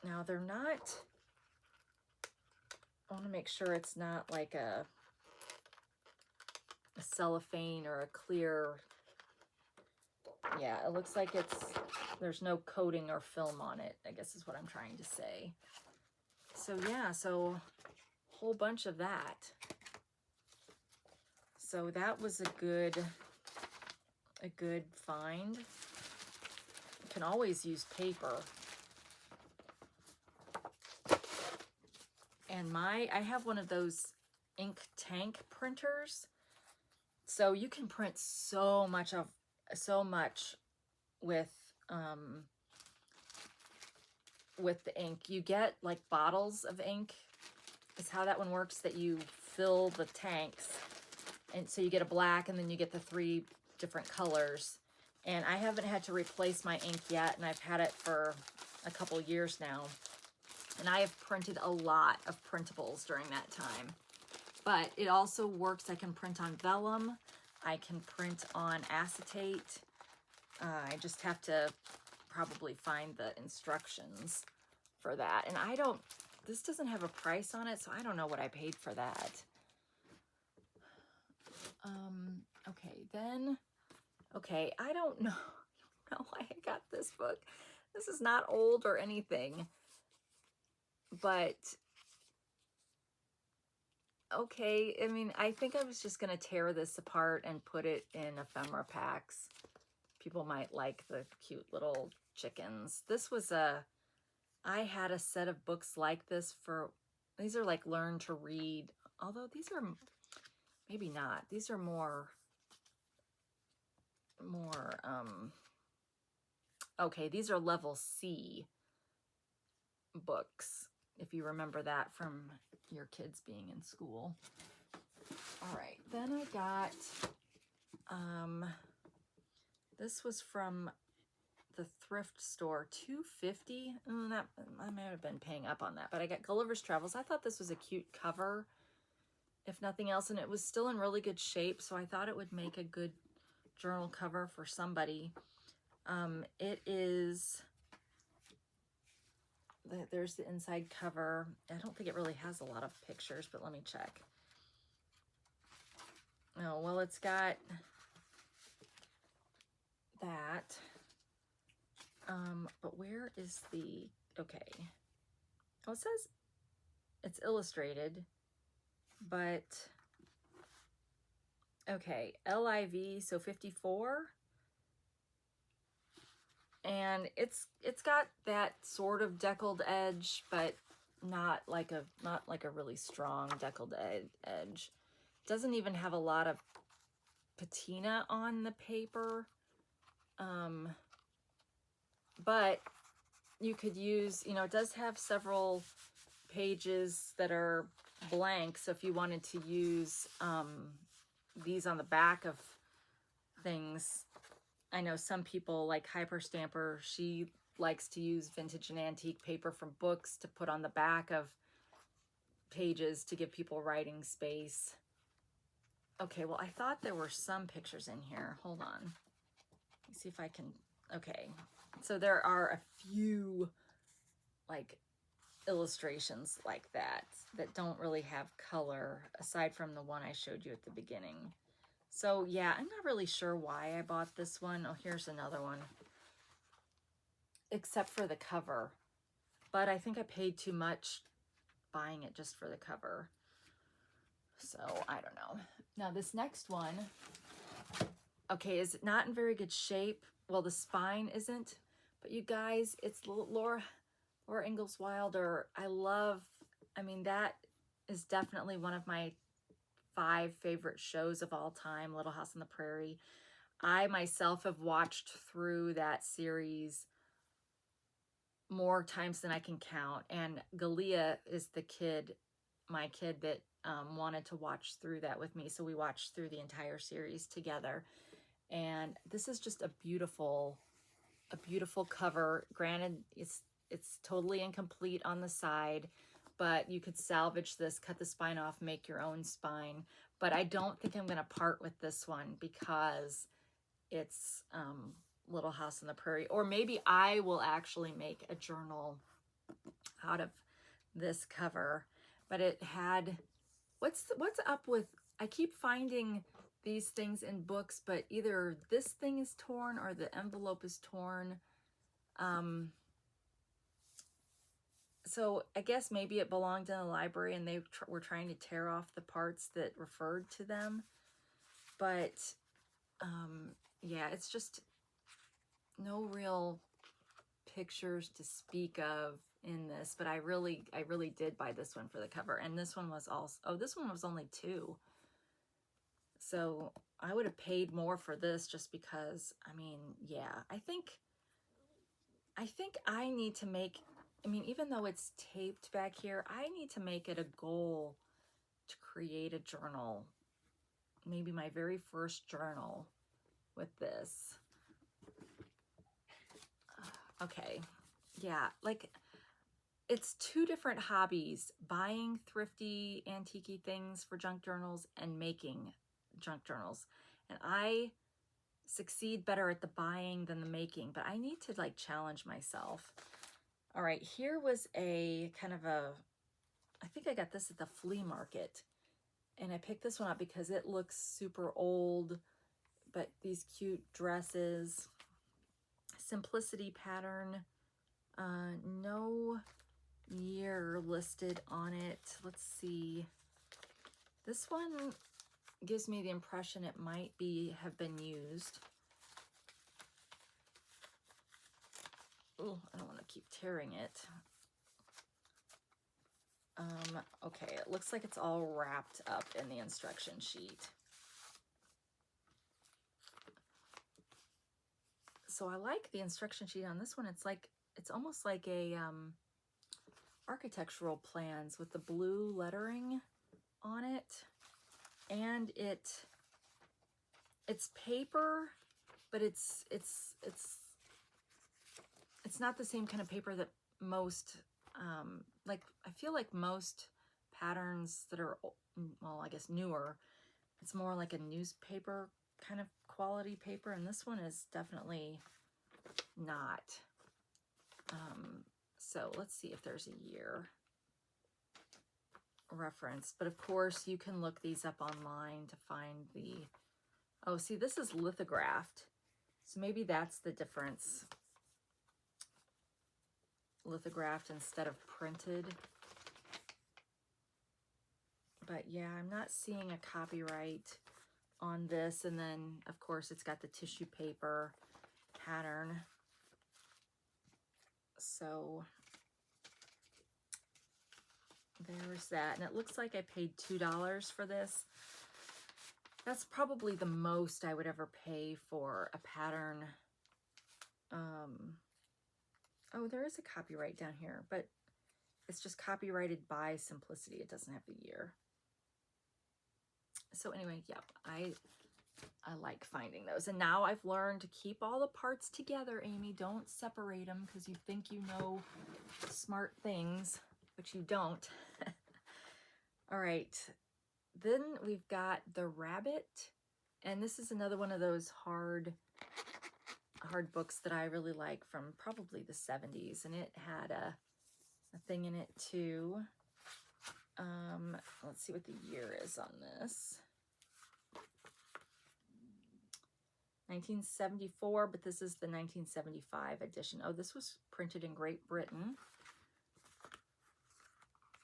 Now they're not, I want to make sure it's not like a cellophane or a clear, yeah, it looks like there's no coating or film on it, I guess is what I'm trying to say. So yeah, so a whole bunch of that. So that was a good find. You can always use paper. And I have one of those ink tank printers. So you can print so much with with the ink. You get like bottles of ink is how that one works, that you fill the tanks. And so you get a black and then you get the 3 different colors. And I haven't had to replace my ink yet, and I've had it for a couple years now. And I have printed a lot of printables during that time. But it also works. I can print on vellum. I can print on acetate. I just have to probably find the instructions for that. And I don't, this doesn't have a price on it, so I don't know what I paid for that. Okay, then, okay, I don't know why I got this book. This is not old or anything, but okay, I mean, I think I was just going to tear this apart and put it in ephemera packs. People might like the cute little chickens. This was I had a set of books like this for, these are like learn to read, although these are, maybe not. These are more, okay, these are level C books, if you remember that from your kids being in school. All right, then I got, this was from the thrift store, $2.50. That, I might have been paying up on that, but I got Gulliver's Travels. I thought this was a cute cover, if nothing else, and it was still in really good shape, so I thought it would make a good journal cover for somebody. It is, there's the inside cover. I don't think it really has a lot of pictures, but let me check. Oh, well, it's got that. But where is the, okay. Oh, it says it's illustrated, but okay, LIV, so 54. And it's got that sort of deckled edge, but not like a really strong deckled edge. It doesn't even have a lot of patina on the paper. But you could use, you know, it does have several pages that are blank, so if you wanted to use these on the back of things, I know some people like Hyper Stamper, she likes to use vintage and antique paper from books to put on the back of pages to give people writing space. Okay, well, I thought there were some pictures in here. Hold on. Let me see if I can, okay. So there are a few like illustrations like that don't really have color, aside from the one I showed you at the beginning. So yeah, I'm not really sure why I bought this one. Oh, here's another one, except for the cover. But I think I paid too much buying it just for the cover. So I don't know. Now this next one, okay, is not in very good shape. Well, the spine isn't, but you guys, it's Laura Ingalls Wilder. I mean, that is definitely one of my 5 favorite shows of all time, Little House on the Prairie. I myself have watched through that series more times than I can count. And Galia is the kid, my kid, that wanted to watch through that with me. So we watched through the entire series together. And this is just a beautiful cover. Granted, it's totally incomplete on the side, but you could salvage this, cut the spine off, make your own spine. But I don't think I'm going to part with this one because it's Little House on the Prairie. Or maybe I will actually make a journal out of this cover. But it had, what's up with, I keep finding these things in books, but either this thing is torn or the envelope is torn. So I guess maybe it belonged in the library and they were trying to tear off the parts that referred to them. But yeah, it's just no real pictures to speak of in this, but I really did buy this one for the cover. And this one was also, oh, this one was only $2. So I would have paid more for this just because, I mean, yeah, I think I think I need to make, I mean, even though it's taped back here, I need to make it a goal to create a journal. Maybe my very first journal with this. Okay, yeah, like it's two different hobbies, buying thrifty, antique things for junk journals and making junk journals. And I succeed better at the buying than the making, but I need to like challenge myself. All right, here was a kind of a, I think I got this at the flea market. And I picked this one up because it looks super old, but these cute dresses, simplicity pattern, no year listed on it. Let's see. This one gives me the impression it might have been used. Oh, I don't want to keep tearing it. Okay, it looks like it's all wrapped up in the instruction sheet. So I like the instruction sheet on this one. It's like, it's almost like a architectural plans with the blue lettering on it. And it's paper, but it's not the same kind of paper that most, like I feel like most patterns that are, well, I guess newer, it's more like a newspaper kind of quality paper, and this one is definitely not. So let's see if there's a year reference, but of course you can look these up online to find the, oh, see, this is lithographed, so maybe that's the difference. Lithographed instead of printed. But yeah, I'm not seeing a copyright on this. And then of course it's got the tissue paper pattern. So there's that. And it looks like I paid $2 for this. That's probably the most I would ever pay for a pattern. Oh, there is a copyright down here, but it's just copyrighted by Simplicity. It doesn't have the year. So anyway, yep, I like finding those. And now I've learned to keep all the parts together, Amy. Don't separate them because you think you know smart things, but you don't. All right, then we've got the rabbit. And this is another one of those hard books that I really like from probably the 70s. And it had a thing in it too. Let's see what the year is on this. 1974, but this is the 1975 edition. Oh, this was printed in Great Britain.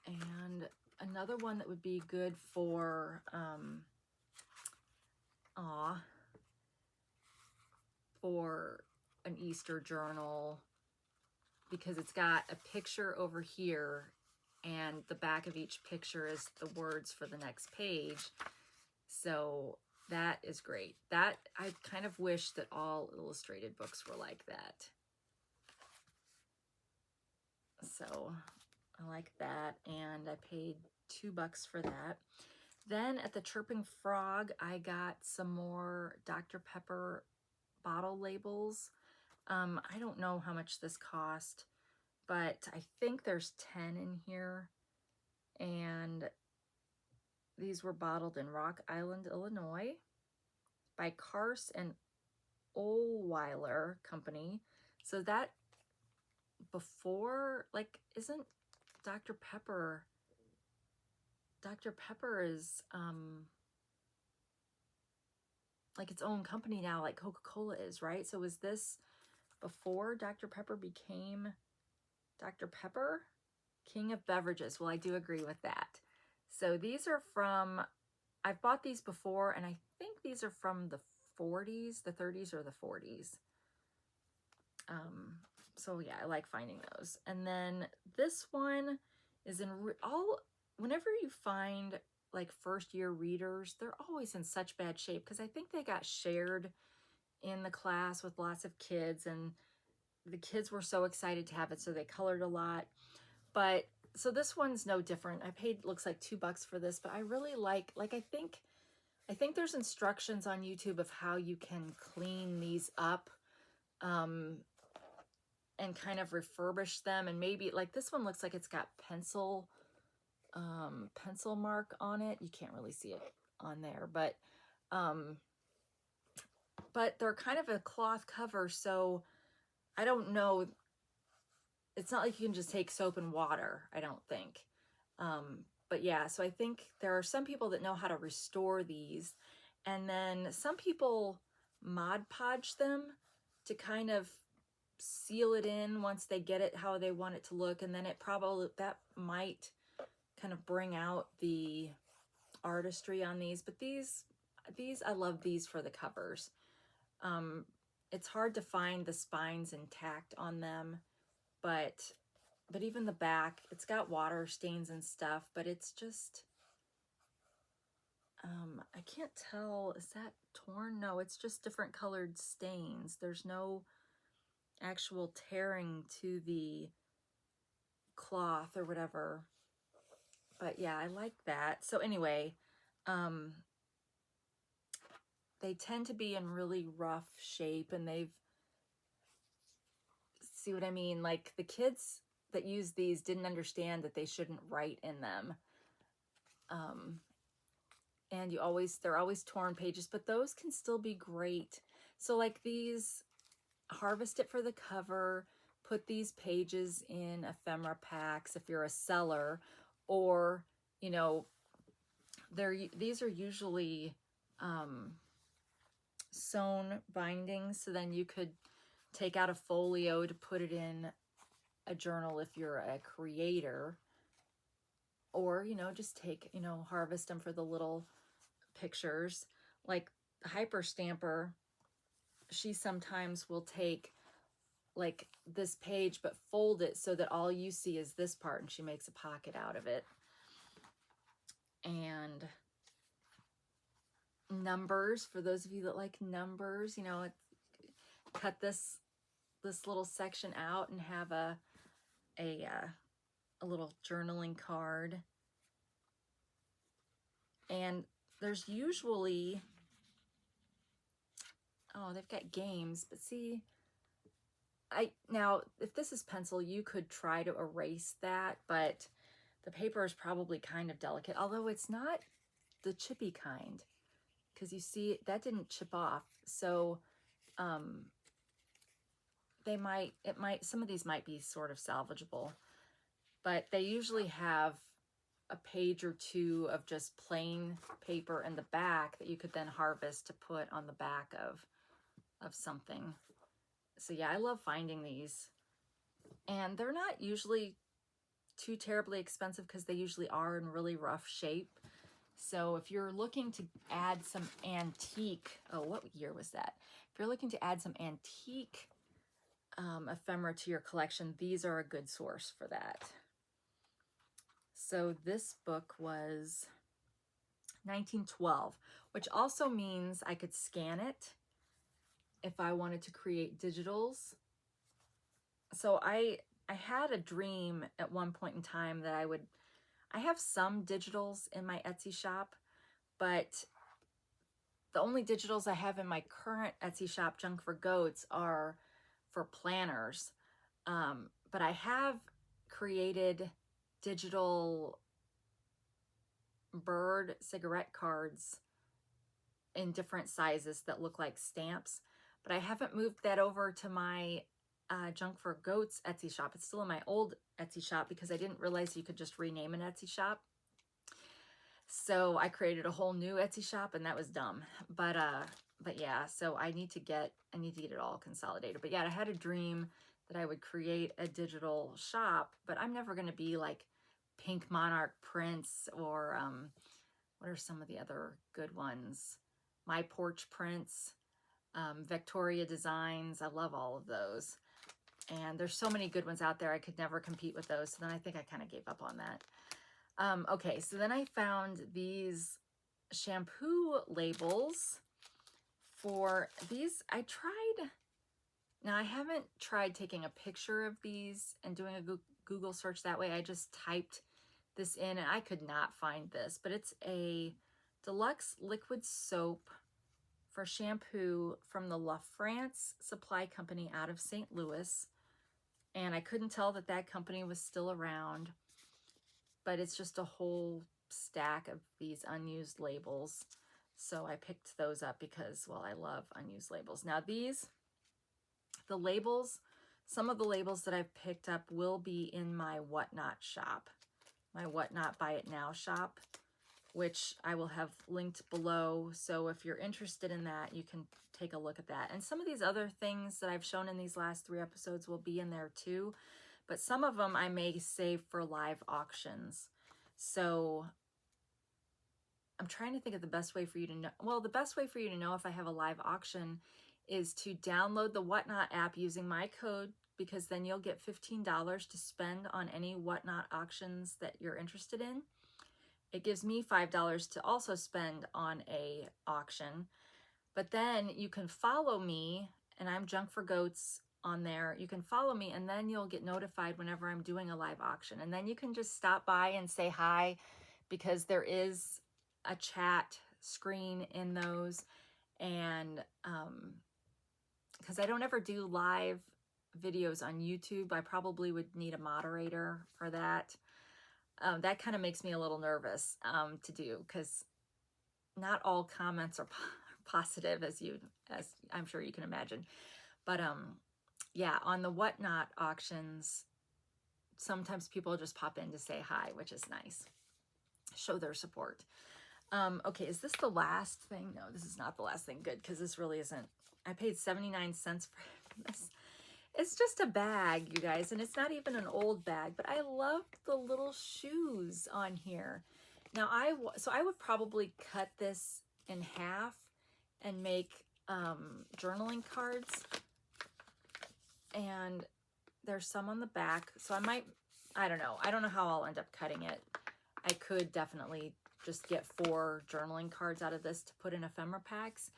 And another one that would be good for, for an Easter journal, because it's got a picture over here and the back of each picture is the words for the next page. So that is great. That, I kind of wish that all illustrated books were like that. So I like that, and I paid $2 for that. Then at the Chirping Frog, I got some more Dr. Pepper bottle labels. I don't know how much this cost, but I think there's 10 in here. And these were bottled in Rock Island, Illinois by Kars and Ohlweiler Company. So that before, like, isn't Dr. Pepper is like its own company now, like Coca-Cola is, right? So was this before Dr. Pepper became Dr. Pepper? King of beverages. Well, I do agree with that. So these are from, I've bought these before, and I think these are from the 40s, the 30s or the 40s. So yeah, I like finding those. And then this one is in whenever you find like first year readers, they're always in such bad shape because I think they got shared in the class with lots of kids, and the kids were so excited to have it, so they colored a lot. But so this one's no different. I paid, looks like $2 for this, but I really like I think there's instructions on YouTube of how you can clean these up and kind of refurbish them. And maybe like this one looks like it's got pencil mark on it. You can't really see it on there, but they're kind of a cloth cover, so I don't know. It's not like you can just take soap and water, I don't think. But yeah, so I think there are some people that know how to restore these, and then some people Mod Podge them to kind of seal it in once they get it how they want it to look, and then that might kind of bring out the artistry on these. But these I love these for the covers. It's hard to find the spines intact on them, but even the back, it's got water stains and stuff, but it's just, I can't tell, is that torn? No, it's just different colored stains. There's no actual tearing to the cloth or whatever. But yeah, I like that. So anyway, they tend to be in really rough shape, and see what I mean? Like the kids that use these didn't understand that they shouldn't write in them. And they're always torn pages, but those can still be great. So like these, harvest it for the cover, put these pages in ephemera packs if you're a seller, or, you know, these are usually sewn bindings, so then you could take out a folio to put it in a journal if you're a creator, or, you know, just take, you know, harvest them for the little pictures. Like the Hyper Stamper, she sometimes will take like this page but fold it so that all you see is this part, and she makes a pocket out of it. And numbers, for those of you that like numbers, you know, cut this little section out and have a little journaling card. And there's usually, oh, they've got games, but see, now if this is pencil, you could try to erase that, but the paper is probably kind of delicate, although it's not the chippy kind, because you see that didn't chip off. So some of these might be sort of salvageable, but they usually have a page or two of just plain paper in the back that you could then harvest to put on the back of something. So yeah, I love finding these, and they're not usually too terribly expensive because they usually are in really rough shape. So if you're looking to add some antique, oh, what year was that? If you're looking to add some antique ephemera to your collection, these are a good source for that. So this book was 1912, which also means I could scan it if I wanted to create digitals. So I had a dream at one point in time that I have some digitals in my Etsy shop, but the only digitals I have in my current Etsy shop, Junk for Goats, are for planners. But I have created digital bird cigarette cards in different sizes that look like stamps, but I haven't moved that over to my Junk for Goats Etsy shop. It's still in my old Etsy shop because I didn't realize you could just rename an Etsy shop. So I created a whole new Etsy shop, and that was dumb. But yeah, so I need to get it all consolidated. But yeah, I had a dream that I would create a digital shop, but I'm never going to be like Pink Monarch Prints or what are some of the other good ones? My Porch Prints, Victoria Designs. I love all of those. And there's so many good ones out there. I could never compete with those. So then I think I kind of gave up on that. Okay, so then I found these shampoo labels for these. I tried Now, I haven't tried taking a picture of these and doing a Google search that way. I just typed this in and I could not find this, but it's a deluxe liquid soap for shampoo from the La France Supply Company out of St. Louis. And I couldn't tell that that company was still around, but it's just a whole stack of these unused labels. So I picked those up because, well, I love unused labels. Now these, the labels, some of the labels that I've picked up will be in my Whatnot shop, my Whatnot Buy It Now shop, which I will have linked below. So if you're interested in that, you can take a look at that. And some of these other things that I've shown in these last 3 episodes will be in there too, but some of them I may save for live auctions. So I'm trying to think of the best way for you to know. Well, the best way for you to know if I have a live auction is to download the Whatnot app using my code, because then you'll get $15 to spend on any Whatnot auctions that you're interested in. It gives me $5 to also spend on a auction. But then you can follow me, and I'm Junk for Goats on there. You can follow me, and then you'll get notified whenever I'm doing a live auction. And then you can just stop by and say hi, because there is a chat screen in those. And because I don't ever do live videos on YouTube, I probably would need a moderator for that. That kind of makes me a little nervous to do, because not all comments are positive, as I'm sure you can imagine. But yeah, on the Whatnot auctions, sometimes people just pop in to say hi, which is nice. Show their support. Okay, is this the last thing? No, this is not the last thing. Good, because this really isn't. I paid 79 cents for this. It's just a bag, you guys, and it's not even an old bag, but I love the little shoes on here. Now, so I would probably cut this in half and make journaling cards, and there's some on the back, so I don't know how I'll end up cutting it. I could definitely just get 4 journaling cards out of this to put in ephemera packs.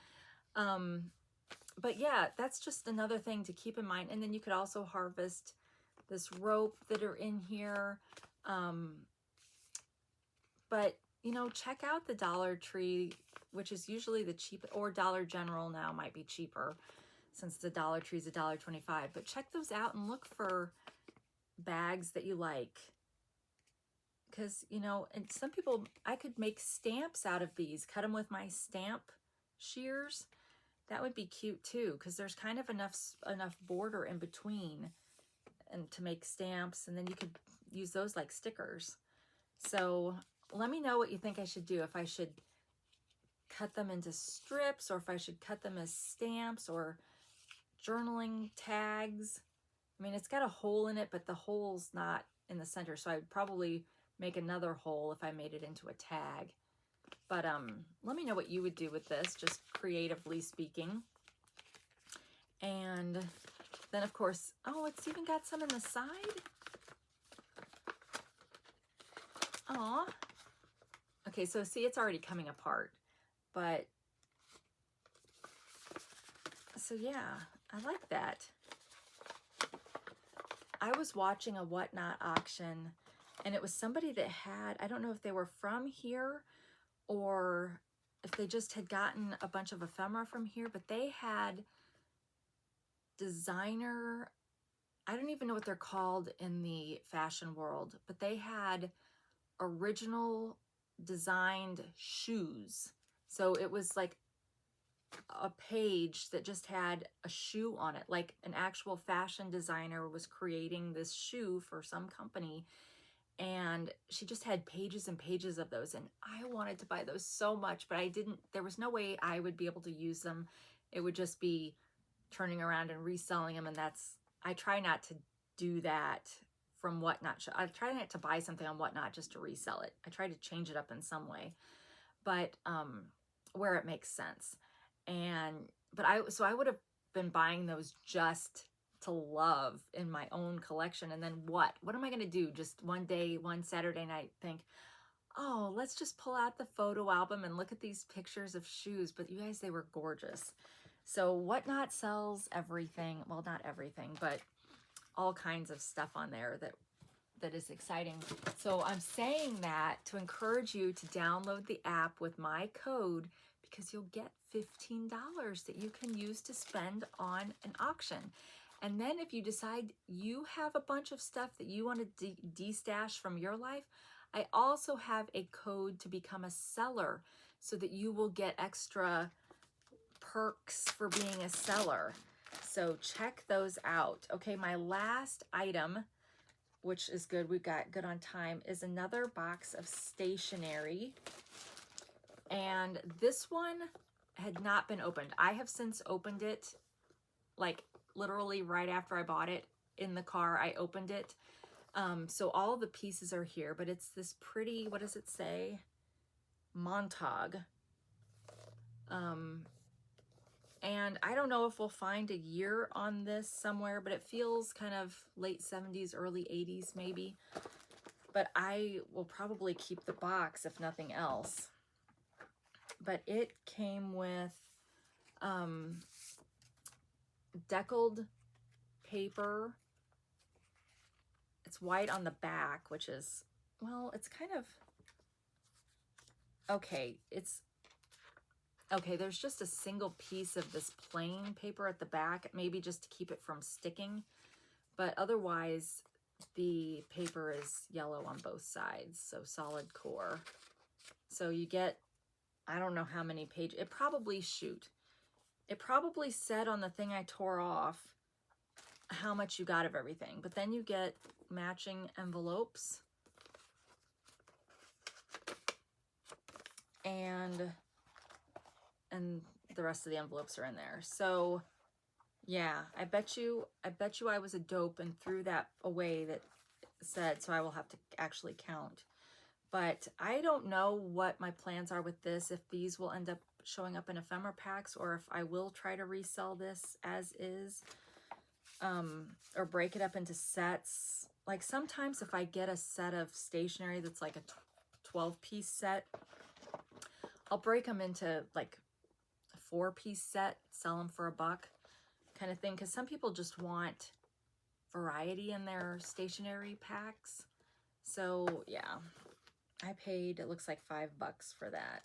But yeah, that's just another thing to keep in mind. And then you could also harvest this rope that are in here. But, you know, check out the Dollar Tree, which is usually the cheapest, or Dollar General now might be cheaper since the Dollar Tree is $1.25. But check those out and look for bags that you like. Because, you know, and some people, I could make stamps out of these, cut them with my stamp shears. That would be cute too, because there's kind of enough border in between and to make stamps, and then you could use those like stickers. So let me know what you think I should do, if I should cut them into strips, or if I should cut them as stamps or journaling tags. I mean, it's got a hole in it, but the hole's not in the center, so I'd probably make another hole if I made it into a tag. But let me know what you would do with this, just creatively speaking. And then, of course, oh, it's even got some in the side. Aw. Okay, so see, it's already coming apart. But, so yeah, I like that. I was watching a Whatnot auction, and it was somebody that had, I don't know if they were from here, or if they just had gotten a bunch of ephemera from here, but they had designer, I don't even know what they're called in the fashion world, but they had original designed shoes. So it was like a page that just had a shoe on it, like an actual fashion designer was creating this shoe for some company. And she just had pages and pages of those, and I wanted to buy those so much, but I didn't. There was no way I would be able to use them. It would just be turning around and reselling them, and I try not to do that from Whatnot. I try not to buy something on Whatnot just to resell it. I try to change it up in some way, but where it makes sense. But I would have been buying those just to love in my own collection. And then what am I going to do? Just one day, one Saturday night, think, oh, let's just pull out the photo album and look at these pictures of shoes. But you guys, they were gorgeous. So Whatnot sells everything. Well, not everything, but all kinds of stuff on there that is exciting. So I'm saying that to encourage you to download the app with my code, because you'll get $15 that you can use to spend on an auction. And then if you decide you have a bunch of stuff that you want to de-stash from your life, I also have a code to become a seller so that you will get extra perks for being a seller. So check those out. Okay, my last item, which is good, we've got good on time, is another box of stationery. And this one had not been opened. I have since opened it, like literally right after I bought it in the car, I opened it. So all the pieces are here, but it's this pretty, what does it say? Montague. And I don't know if we'll find a year on this somewhere, but it feels kind of late 70s, early 80s maybe. But I will probably keep the box if nothing else. But it came with deckled paper. It's white on the back, which is, well, it's kind of, okay, there's just a single piece of this plain paper at the back, maybe just to keep it from sticking. But otherwise, the paper is yellow on both sides, so solid core. So you get, I don't know how many pages, it probably said on the thing I tore off how much you got of everything. But then you get matching envelopes. And the rest of the envelopes are in there. So yeah, I bet you I was a dope and threw that away that said, so I will have to actually count. But I don't know what my plans are with this, if these will end up showing up in ephemera packs, or if I will try to resell this as is, or break it up into sets. Like sometimes if I get a set of stationery that's like a 12-piece set, I'll break them into like a 4-piece set, sell them for $1 kind of thing, because some people just want variety in their stationery packs. So yeah, I paid, it looks like $5 for that.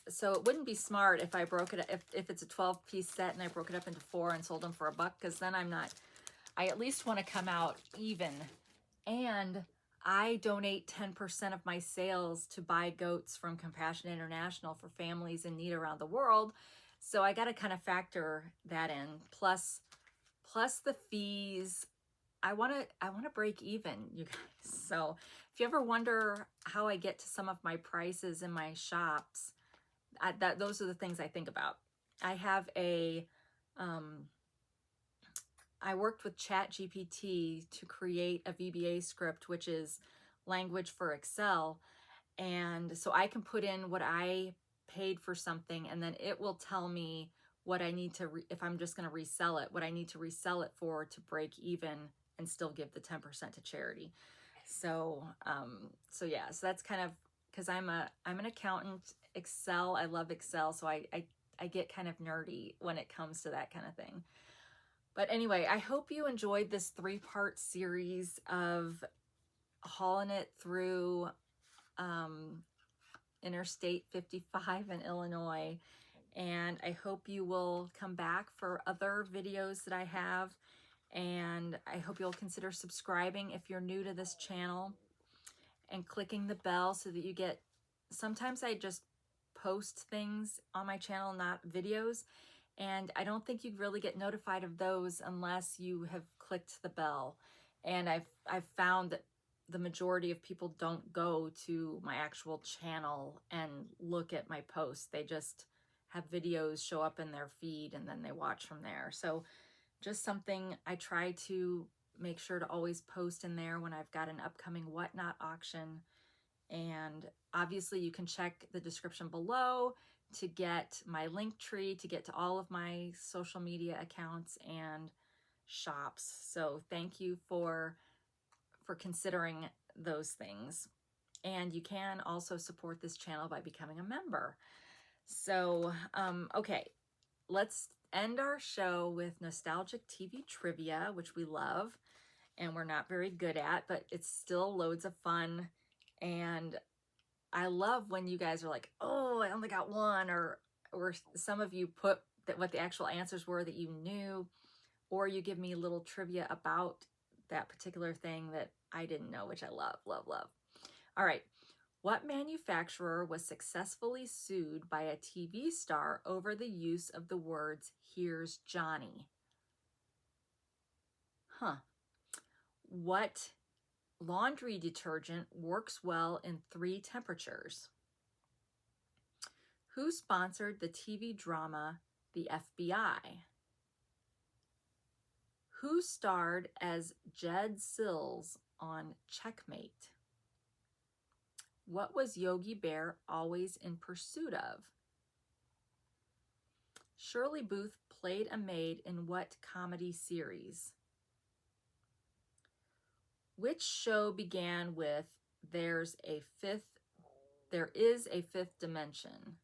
So it wouldn't be smart if I broke it, if it's a 12-piece set and I broke it up into 4 and sold them for $1, because then I at least want to come out even. And I donate 10% of my sales to buy goats from Compassion International for families in need around the world. So I got to kind of factor that in, plus the fees. I want to break even, you guys. So if you ever wonder how I get to some of my prices in my shops, those are the things I think about. I have I worked with ChatGPT to create a VBA script, which is language for Excel. And so I can put in what I paid for something, and then it will tell me what I need to, if I'm just going to resell it, what I need to resell it for to break even and still give the 10% to charity. So, so yeah, so that's kind of, because I'm an accountant. Excel, I love Excel, so I get kind of nerdy when it comes to that kind of thing. But anyway, I hope you enjoyed this 3-part series of hauling it through Interstate 55 in Illinois. And I hope you will come back for other videos that I have. And I hope you'll consider subscribing if you're new to this channel, and clicking the bell so that you get, sometimes I just post things on my channel, not videos. And I don't think you'd really get notified of those unless you have clicked the bell. And I've found that the majority of people don't go to my actual channel and look at my posts. They just have videos show up in their feed and then they watch from there. So just something I try to make sure to always post in there when I've got an upcoming Whatnot auction. And obviously you can check the description below to get my link tree, to get to all of my social media accounts and shops. So thank you for considering those things. And you can also support this channel by becoming a member. So, okay, let's end our show with nostalgic TV trivia, which we love and we're not very good at, but it's still loads of fun. And I love when you guys are like, oh, I only got one, or some of you put that what the actual answers were that you knew, or you give me a little trivia about that particular thing that I didn't know, which I love, love, love. All right. What manufacturer was successfully sued by a TV star over the use of the words, "Here's Johnny"? Huh. What laundry detergent works well in 3 temperatures? Who sponsored the TV drama The FBI? Who starred as Jed Sills on Checkmate? What was Yogi Bear always in pursuit of? Shirley Booth played a maid in what comedy series? Which show began with there is a fifth dimension?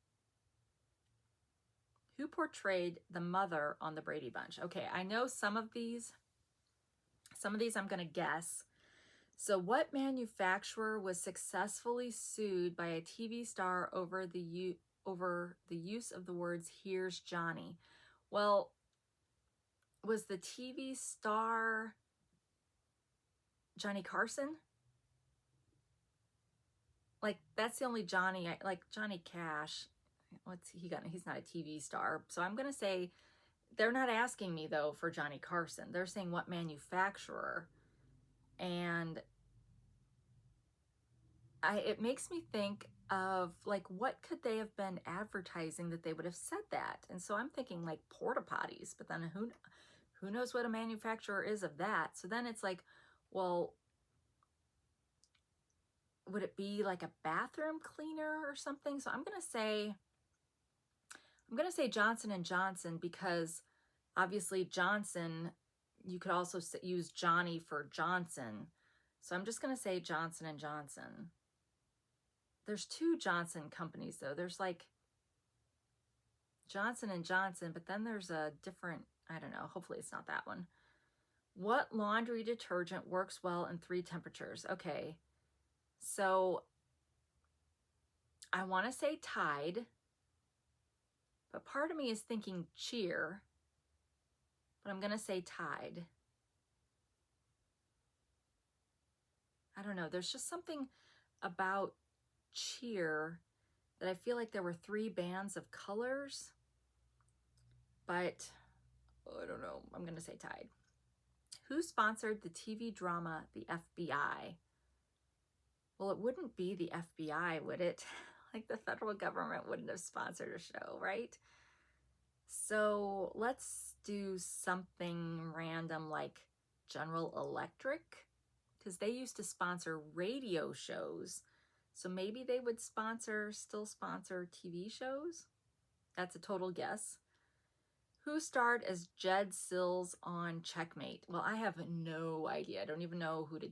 Who portrayed the mother on the Brady Bunch? Okay, I know some of these I'm going to guess. So what manufacturer was successfully sued by a TV star over the use of the words, "Here's Johnny"? Well, was the TV star Johnny Carson? Like, that's the only Johnny, like Johnny Cash. What's he got? He's not a TV star. So I'm going to say, they're not asking me though for Johnny Carson. They're saying what manufacturer. And it makes me think of like, what could they have been advertising that they would have said that? And so I'm thinking like porta potties, but then who knows what a manufacturer is of that? So then it's like, well, would it be like a bathroom cleaner or something? So I'm going to say Johnson & Johnson, because obviously Johnson, you could also use Johnny for Johnson. So I'm just going to say Johnson & Johnson. There's 2 Johnson companies though. There's like Johnson & Johnson, but then there's a different, I don't know, hopefully it's not that one. What laundry detergent works well in 3 temperatures? Okay, so I want to say Tide, but part of me is thinking Cheer, but I'm going to say Tide. I don't know. There's just something about Cheer that I feel like there were 3 bands of colors, but I don't know. I'm going to say Tide. Who sponsored the TV drama The FBI? Well, it wouldn't be the FBI, would it? Like, the federal government wouldn't have sponsored a show, right? So let's do something random like General Electric, because they used to sponsor radio shows. So maybe they would still sponsor TV shows? That's a total guess. Who starred as Jed Sills on Checkmate? Well, I have no idea. I don't even know who to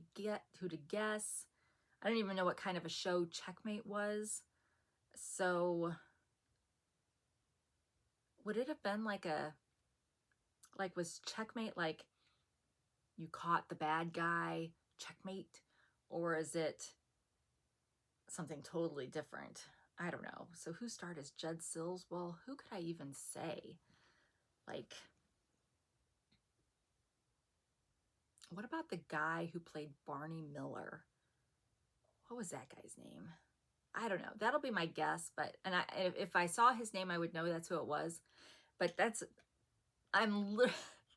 guess. I don't even know what kind of a show Checkmate was. So would it have been like was Checkmate like you caught the bad guy, checkmate? Or is it something totally different? I don't know. So who starred as Jed Sills? Well, who could I even say? Like, what about the guy who played Barney Miller? What was that guy's name? I don't know. That'll be my guess, but if I saw his name, I would know that's who it was. But I'm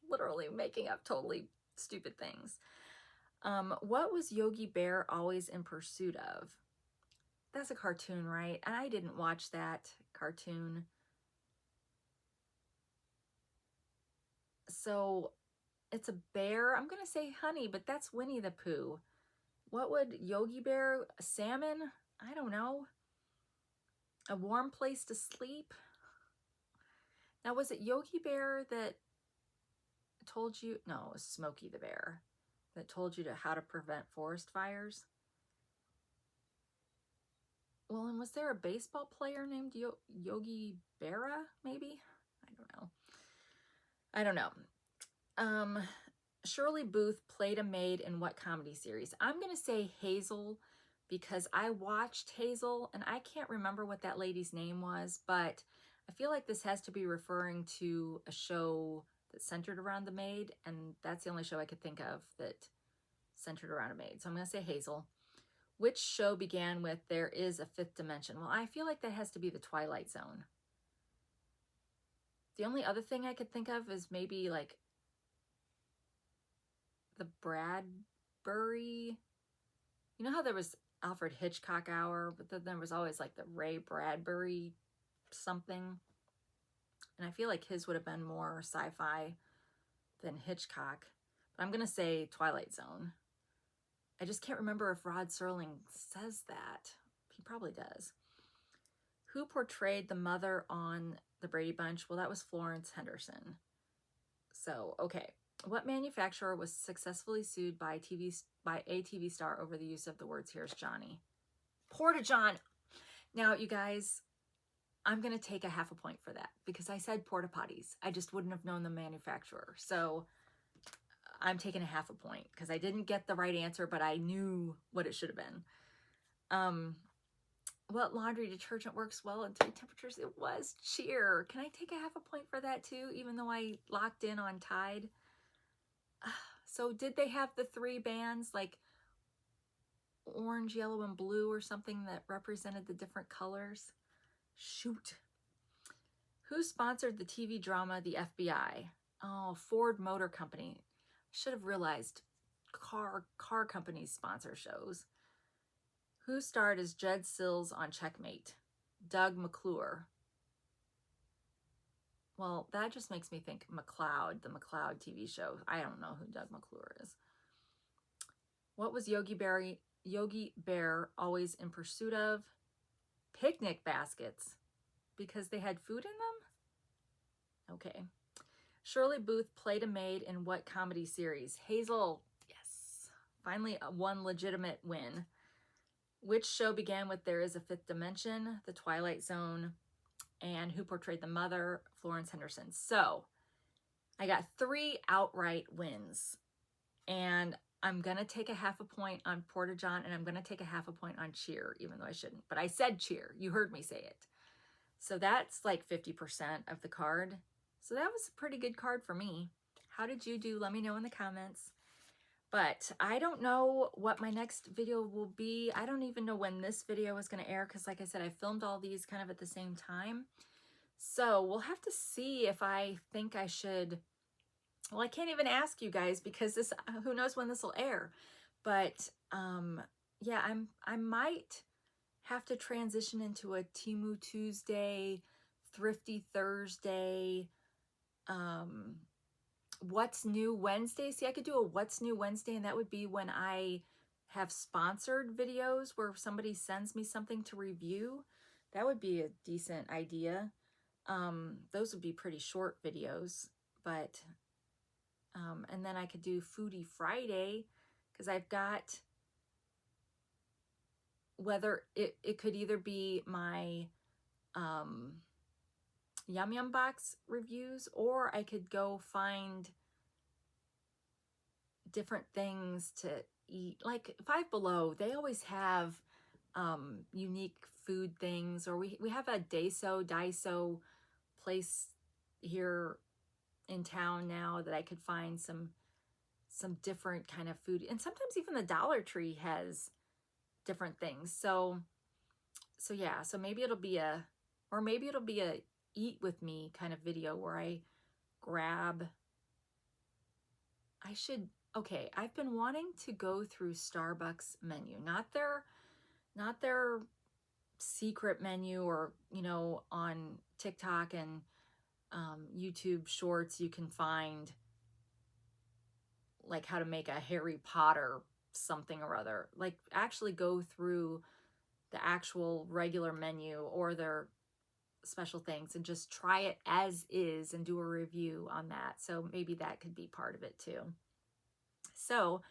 literally making up totally stupid things. What was Yogi Bear always in pursuit of? That's a cartoon, right? And I didn't watch that cartoon. So it's a bear. I'm going to say honey, but that's Winnie the Pooh. What would Yogi Bear? Salmon? I don't know. A warm place to sleep? Now, was it Yogi Bear that told you? No, it was Smokey the Bear that told you how to prevent forest fires. Well, and was there a baseball player named Yogi Berra, maybe? I don't know. Shirley Booth played a maid in what comedy series? I'm going to say Hazel, because I watched Hazel and I can't remember what that lady's name was, but I feel like this has to be referring to a show that centered around the maid, and that's the only show I could think of that centered around a maid. So I'm going to say Hazel. Which show began with "There is a fifth dimension"? Well, I feel like that has to be the Twilight Zone. The only other thing I could think of is maybe like the Bradbury. You know how there was Alfred Hitchcock Hour, but then there was always like the Ray Bradbury something. And I feel like his would have been more sci-fi than Hitchcock. But I'm going to say Twilight Zone. I just can't remember if Rod Serling says that. He probably does. Who portrayed the mother on The Brady Bunch? Well, that was Florence Henderson. So, okay. What manufacturer was successfully sued by a TV star over the use of the words "Here's Johnny"? Porta-John. Now, you guys, I'm going to take a half a point for that because I said porta potties. I just wouldn't have known the manufacturer. So I'm taking a half a point because I didn't get the right answer, but I knew what it should have been. What laundry detergent works well in 3 temperatures? It was Cheer. Can I take a half a point for that too, even though I locked in on Tide? So did they have the 3 bands like orange, yellow, and blue or something that represented the different colors? Shoot. Who sponsored the TV drama The FBI? Oh, Ford Motor Company. Should have realized car companies sponsor shows. Who starred as Jed Sills on Checkmate? Doug McClure. Well, that just makes me think McCloud, the McCloud TV show. I don't know who Doug McClure is. What was Yogi Bear always in pursuit of? Picnic baskets, because they had food in them? Okay. Shirley Booth played a maid in what comedy series? Hazel. Yes. Finally, one legitimate win. Which show began with "There is a fifth dimension"? The Twilight Zone. And who portrayed the mother? Florence Henderson. So I got 3 outright wins. And I'm going to take a half a point on Porta-John, and I'm going to take a half a point on Cheer, even though I shouldn't. But I said Cheer. You heard me say it. So that's like 50% of the card. So that was a pretty good card for me. How did you do? Let me know in the comments. But I don't know what my next video will be. I don't even know when this video is going to air because, like I said, I filmed all these kind of at the same time. So we'll have to see if I think I should. Well, I can't even ask you guys because this, who knows when this will air. But yeah, I might have to transition into a Temu Tuesday, Thrifty Thursday, What's New Wednesday. See, I could do a What's New Wednesday, and that would be when I have sponsored videos where somebody sends me something to review. That would be a decent idea. Those would be pretty short videos, but and then I could do Foodie Friday because I've got, whether it could either be my Yum Yum Box reviews, or I could go find different things to eat. Like Five Below, they always have unique food things, or we have a Daiso place here in town now that I could find some different kind of food, and sometimes even the Dollar Tree has different things. So yeah, so maybe it'll be a eat with me kind of video where I grab. Okay, I've been wanting to go through Starbucks menu, not their secret menu, or, you know, on TikTok and YouTube shorts you can find like how to make a Harry Potter something or other. Like actually go through the actual regular menu or their special things and just try it as is and do a review on that. So maybe that could be part of it too. So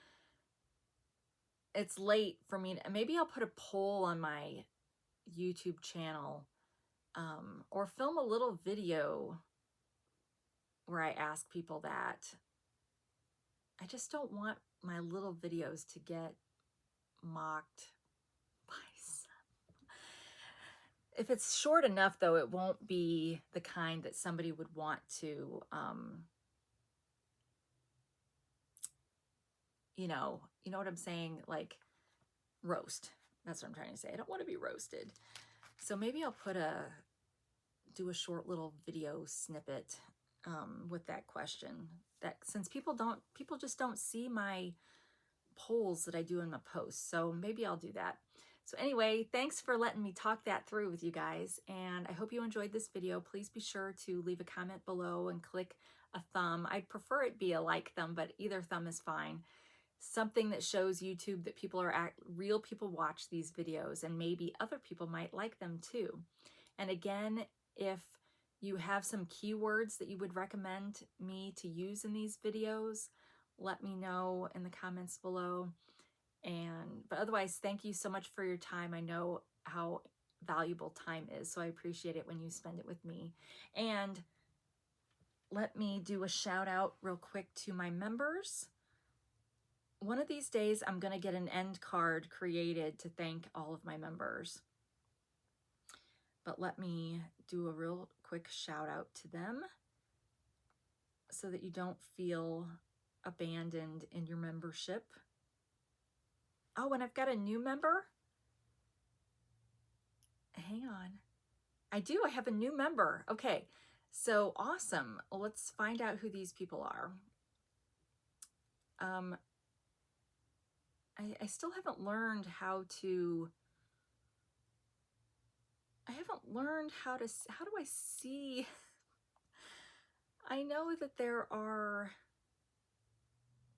it's late for me. Maybe I'll put a poll on my YouTube channel, or film a little video where I ask people that. I just don't want my little videos to get mocked by some. If it's short enough, though, it won't be the kind that somebody would want to, you know what I'm saying? Like, roast. That's what I'm trying to say. I don't want to be roasted. So maybe I'll do a short little video snippet with that question. That since people just don't see my polls that I do in my posts. So maybe I'll do that. So anyway, thanks for letting me talk that through with you guys. And I hope you enjoyed this video. Please be sure to leave a comment below and click a thumb. I'd prefer it be a like thumb, but either thumb is fine. Something that shows YouTube that real people watch these videos, and maybe other people might like them too. And again, if you have some keywords that you would recommend me to use in these videos, let me know in the comments below. But otherwise, thank you so much for your time. I know how valuable time is, so I appreciate it when you spend it with me. And let me do a shout out real quick to my members. One of these days, I'm going to get an end card created to thank all of my members. But let me do a real quick shout out to them so that you don't feel abandoned in your membership. Oh, and I've got a new member. Hang on. I do. I have a new member. Okay, so awesome. Well, let's find out who these people are. I still haven't learned how to. How do I see? I know that there are.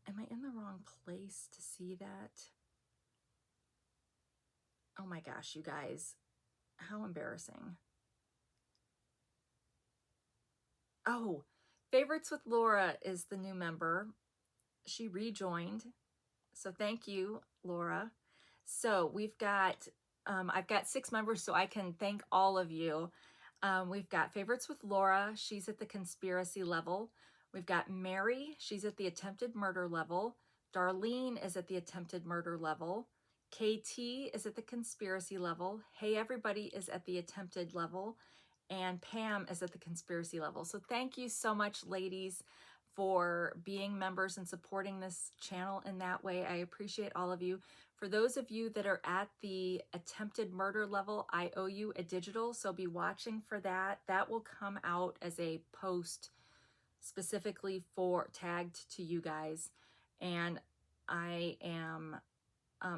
Am I in the wrong place to see that? Oh my gosh, you guys, how embarrassing. Oh, Favorites with Laura is the new member. She rejoined. So thank you, Laura. So we've got, I've got 6 members, so I can thank all of you. We've got Favorites with Laura. She's at the conspiracy level. We've got Mary. She's at the attempted murder level. Darlene is at the attempted murder level. KT is at the conspiracy level. Hey Everybody is at the attempted level. And Pam is at the conspiracy level. So thank you so much, ladies, for being members and supporting this channel in that way. I appreciate all of you. For those of you that are at the attempted murder level, I owe you a digital, so be watching for that. That will come out as a post specifically tagged to you guys. And I am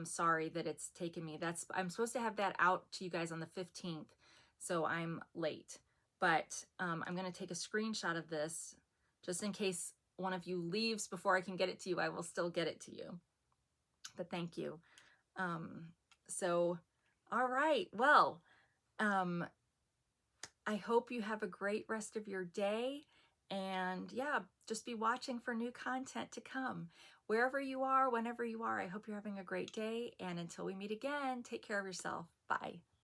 sorry that it's taken me. I'm supposed to have that out to you guys on the 15th, so I'm late. But I'm going to take a screenshot of this just in case one of you leaves before I can get it to you. I will still get it to you. But thank you. All right. Well, I hope you have a great rest of your day. And yeah, just be watching for new content to come. Wherever you are, whenever you are, I hope you're having a great day. And until we meet again, take care of yourself. Bye.